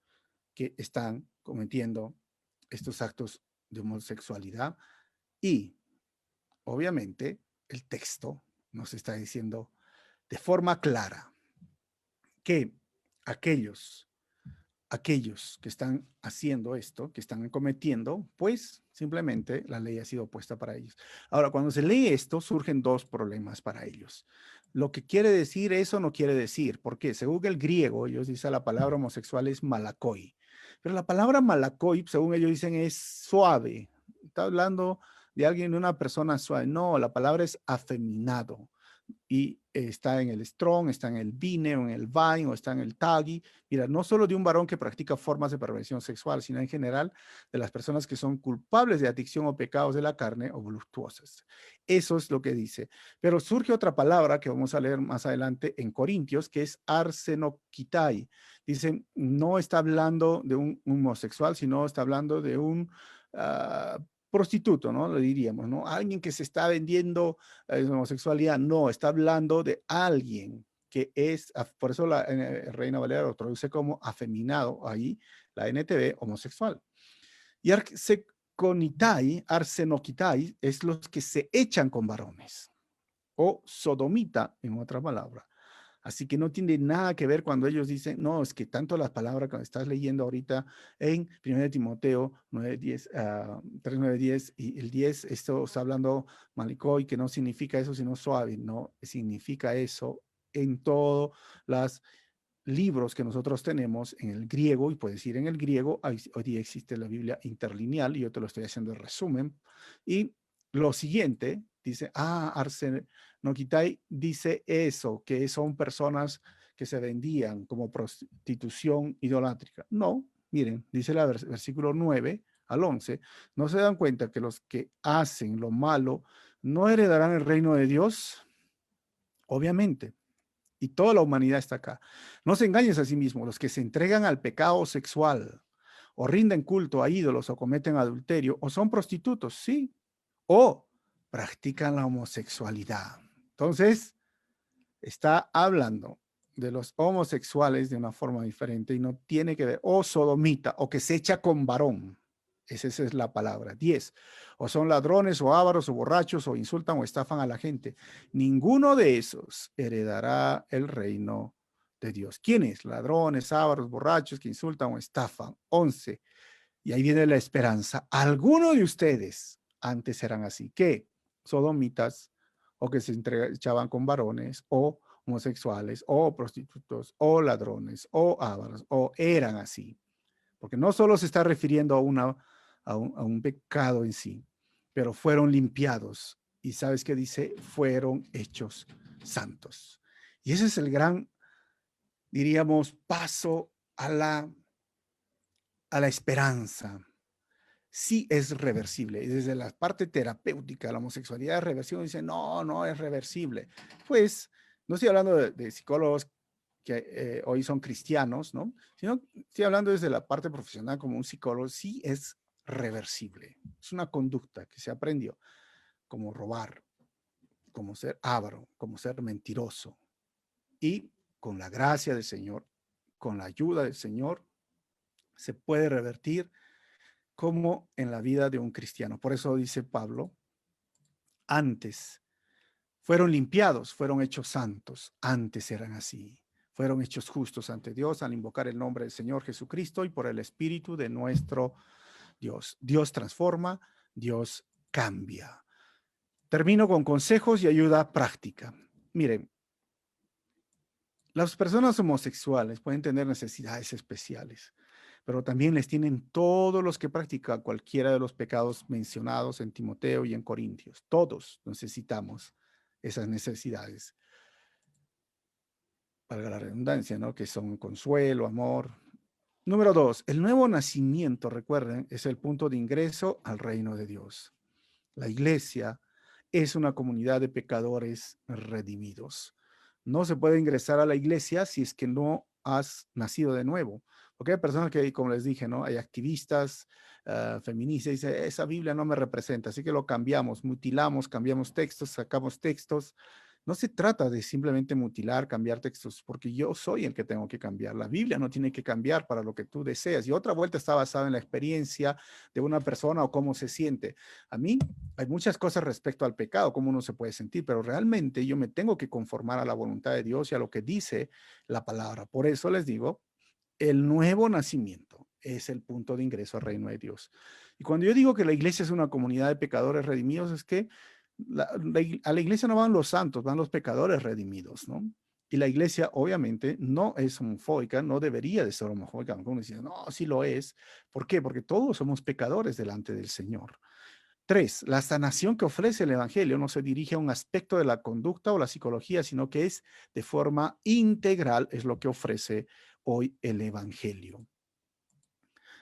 que están cometiendo estos actos de homosexualidad y obviamente el texto nos está diciendo de forma clara que aquellos, aquellos que están haciendo esto, que están cometiendo, pues simplemente la ley ha sido puesta para ellos. Ahora, cuando se lee esto, surgen dos problemas para ellos. Lo que quiere decir eso no quiere decir, porque según el griego, ellos dicen la palabra homosexual es malakoi, pero la palabra malakoi, según ellos dicen, es suave. Está hablando de alguien, de una persona suave. No, la palabra es afeminado y está en el Strong, está en el Vine, o en el Vine, o está en el Taggy. Mira, no solo de un varón que practica formas de perversión sexual, sino en general de las personas que son culpables de adicción o pecados de la carne o voluptuosas. Eso es lo que dice. Pero surge otra palabra que vamos a leer más adelante en Corintios, que es arsenokitai. Dicen, no está hablando de un homosexual, sino está hablando de un prostituto, ¿no? Le diríamos, ¿no? Alguien que se está vendiendo homosexualidad, no, está hablando de alguien que es, por eso la Reina Valera lo traduce como afeminado, ahí la NTV, homosexual. Y arsenokitai es los que se echan con varones, o sodomita, en otra palabra. Así que no tiene nada que ver cuando ellos dicen, no, es que tanto las palabras que estás leyendo ahorita en 1 Timoteo 9:10, 3, 9, 10 y el 10, esto está hablando Malicoi, que no significa eso, sino suave, no significa eso en todos los libros que nosotros tenemos en el griego, y puedes ir en el griego, hoy día existe la Biblia interlineal, y yo te lo estoy haciendo el resumen, y lo siguiente, dice, Nokitai dice eso, que son personas que se vendían como prostitución idolátrica. No, miren, dice el versículo 9 al 11, ¿no se dan cuenta que los que hacen lo malo no heredarán el reino de Dios? Obviamente. Y toda la humanidad está acá. No se engañes a sí mismos. Los que se entregan al pecado sexual o rinden culto a ídolos o cometen adulterio o son prostitutos, sí, o practican la homosexualidad. Entonces, está hablando de los homosexuales de una forma diferente y no tiene que ver, o sodomita, o que se echa con varón. Esa es la palabra. 10. O son ladrones, o ávaros, o borrachos, o insultan o estafan a la gente. Ninguno de esos heredará el reino de Dios. ¿Quiénes? Ladrones, ávaros, borrachos, que insultan o estafan. 11. Y ahí viene la esperanza. Algunos de ustedes antes eran así. ¿Qué? Sodomitas, o que se echaban con varones, o homosexuales, o prostitutos, o ladrones, o ávaros, o eran así. Porque no solo se está refiriendo a un pecado en sí, pero fueron limpiados. Y sabes qué dice, fueron hechos santos. Y ese es el gran, diríamos, paso a la esperanza. Sí es reversible. Y desde la parte terapéutica, la homosexualidad es reversible. Dice, no, no es reversible. Pues no estoy hablando de psicólogos que hoy son cristianos, ¿no? Sino estoy hablando desde la parte profesional como un psicólogo, sí es reversible. Es una conducta que se aprendió, como robar, como ser avaro, como ser mentiroso. Y con la gracia del Señor, con la ayuda del Señor, se puede revertir como en la vida de un cristiano. Por eso dice Pablo, antes fueron limpiados, fueron hechos santos, antes eran así. Fueron hechos justos ante Dios al invocar el nombre del Señor Jesucristo y por el Espíritu de nuestro Dios. Dios transforma, Dios cambia. Termino con consejos y ayuda práctica. Miren, las personas homosexuales pueden tener necesidades especiales, pero también les tienen todos los que practican cualquiera de los pecados mencionados en Timoteo y en Corintios. Todos necesitamos esas necesidades, valga la redundancia, ¿no? Que son consuelo, amor. Número 2, el nuevo nacimiento, recuerden, es el punto de ingreso al reino de Dios. La iglesia es una comunidad de pecadores redimidos. No se puede ingresar a la iglesia si es que no has nacido de nuevo. Porque hay personas que, como les dije, ¿no? Hay activistas, feministas, dicen, esa Biblia no me representa, así que lo cambiamos, mutilamos, cambiamos textos, sacamos textos. No se trata de simplemente mutilar, cambiar textos, porque yo soy el que tengo que cambiar. La Biblia no tiene que cambiar para lo que tú deseas. Y otra vuelta está basada en la experiencia de una persona o cómo se siente. A mí hay muchas cosas respecto al pecado, cómo uno se puede sentir, pero realmente yo me tengo que conformar a la voluntad de Dios y a lo que dice la palabra. Por eso les digo, el nuevo nacimiento es el punto de ingreso al reino de Dios. Y cuando yo digo que la iglesia es una comunidad de pecadores redimidos, es que a la iglesia no van los santos, van los pecadores redimidos, ¿no? Y la iglesia obviamente no es homofóbica, no debería de ser homofóbica, aunque uno dice, no, sí lo es. ¿Por qué? Porque todos somos pecadores delante del Señor. 3, la sanación que ofrece el Evangelio no se dirige a un aspecto de la conducta o la psicología, sino que es de forma integral, es lo que ofrece hoy el Evangelio.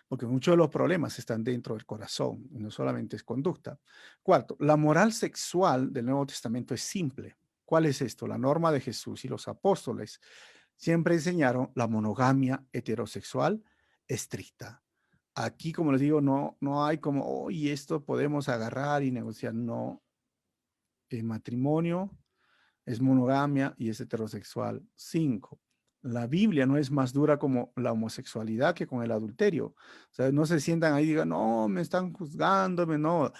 Porque muchos de los problemas están dentro del corazón, y no solamente es conducta. 4, la moral sexual del Nuevo Testamento es simple. ¿Cuál es esto? La norma de Jesús y los apóstoles siempre enseñaron la monogamia heterosexual estricta. Aquí, como les digo, no hay como, oh, y esto podemos agarrar y negociar. No, el matrimonio es monogamia y es heterosexual. 5, la Biblia no es más dura como la homosexualidad que con el adulterio. O sea, no se sientan ahí y digan, no, me están juzgándome, no.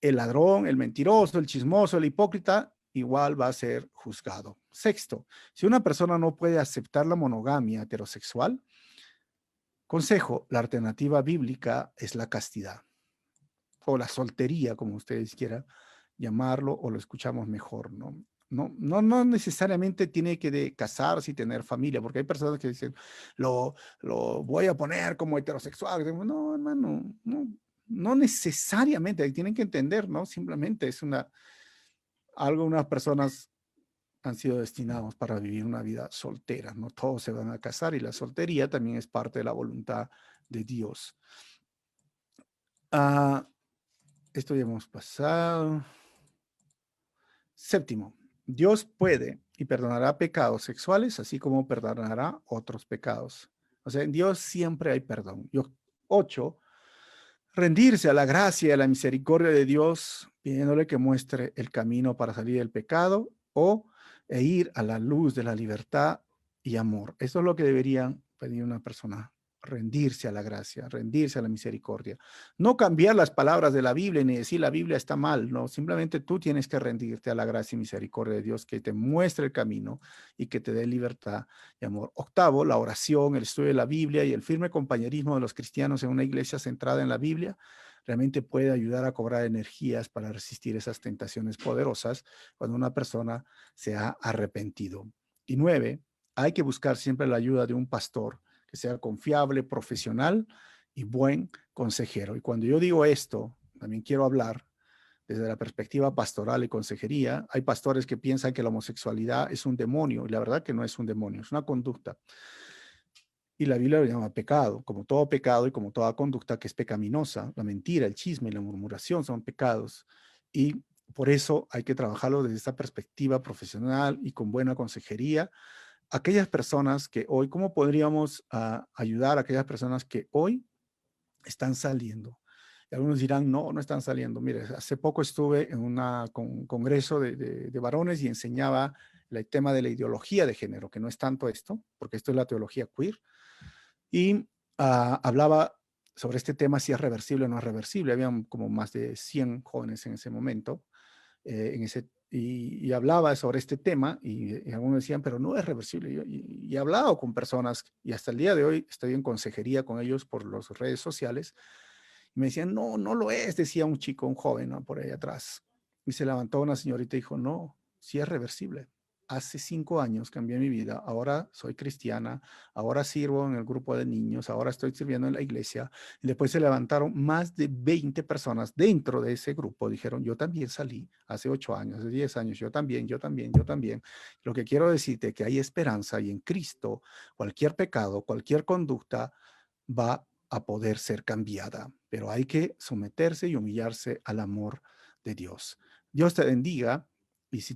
El ladrón, el mentiroso, el chismoso, el hipócrita, igual va a ser juzgado. 6, si una persona no puede aceptar la monogamia heterosexual, consejo, la alternativa bíblica es la castidad o la soltería, como ustedes quieran llamarlo, o lo escuchamos mejor, ¿no? No necesariamente tiene que casarse y tener familia, porque hay personas que dicen, lo voy a poner como heterosexual. No, hermano, no necesariamente, tienen que entender, ¿no? Simplemente es unas personas han sido destinados para vivir una vida soltera, no todos se van a casar y la soltería también es parte de la voluntad de Dios. Ah, esto ya hemos pasado. 7, Dios puede y perdonará pecados sexuales, así como perdonará otros pecados. O sea, en Dios siempre hay perdón. 8, rendirse a la gracia y a la misericordia de Dios, pidiéndole que muestre el camino para salir del pecado e ir a la luz de la libertad y amor. Eso es lo que deberían pedir una persona, rendirse a la gracia, rendirse a la misericordia. No cambiar las palabras de la Biblia ni decir la Biblia está mal, no, simplemente tú tienes que rendirte a la gracia y misericordia de Dios que te muestre el camino y que te dé libertad y amor. 8, la oración, el estudio de la Biblia y el firme compañerismo de los cristianos en una iglesia centrada en la Biblia realmente puede ayudar a cobrar energías para resistir esas tentaciones poderosas cuando una persona se ha arrepentido. Y 9, hay que buscar siempre la ayuda de un pastor que sea confiable, profesional y buen consejero. Y cuando yo digo esto, también quiero hablar desde la perspectiva pastoral y consejería. Hay pastores que piensan que la homosexualidad es un demonio y la verdad que no es un demonio, es una conducta. Y la Biblia lo llama pecado, como todo pecado y como toda conducta que es pecaminosa. La mentira, el chisme y la murmuración son pecados. Y por eso hay que trabajarlo desde esta perspectiva profesional y con buena consejería aquellas personas que hoy, ¿cómo podríamos ayudar a aquellas personas que hoy están saliendo? Y algunos dirán, no, no están saliendo. Mire, hace poco estuve en un congreso de varones y enseñaba el tema de la ideología de género, que no es tanto esto, porque esto es la teología queer, y hablaba sobre este tema, si es reversible o no es reversible. Habían como más de 100 jóvenes en ese momento, y hablaba sobre este tema, y algunos decían, pero no es reversible. Y he hablado con personas, y hasta el día de hoy estoy en consejería con ellos por las redes sociales, y me decían, no, no lo es, decía un chico, un joven, ¿no? Por ahí atrás. Y se levantó una señorita y dijo, no, sí es reversible. Hace 5 años cambié mi vida, ahora soy cristiana, ahora sirvo en el grupo de niños, ahora estoy sirviendo en la iglesia. Y después se levantaron más de 20 personas dentro de ese grupo. Dijeron, yo también salí hace 8 años, hace 10 años, yo también, yo también, yo también. Lo que quiero decirte es que hay esperanza y en Cristo cualquier pecado, cualquier conducta va a poder ser cambiada, pero hay que someterse y humillarse al amor de Dios. Dios te bendiga y si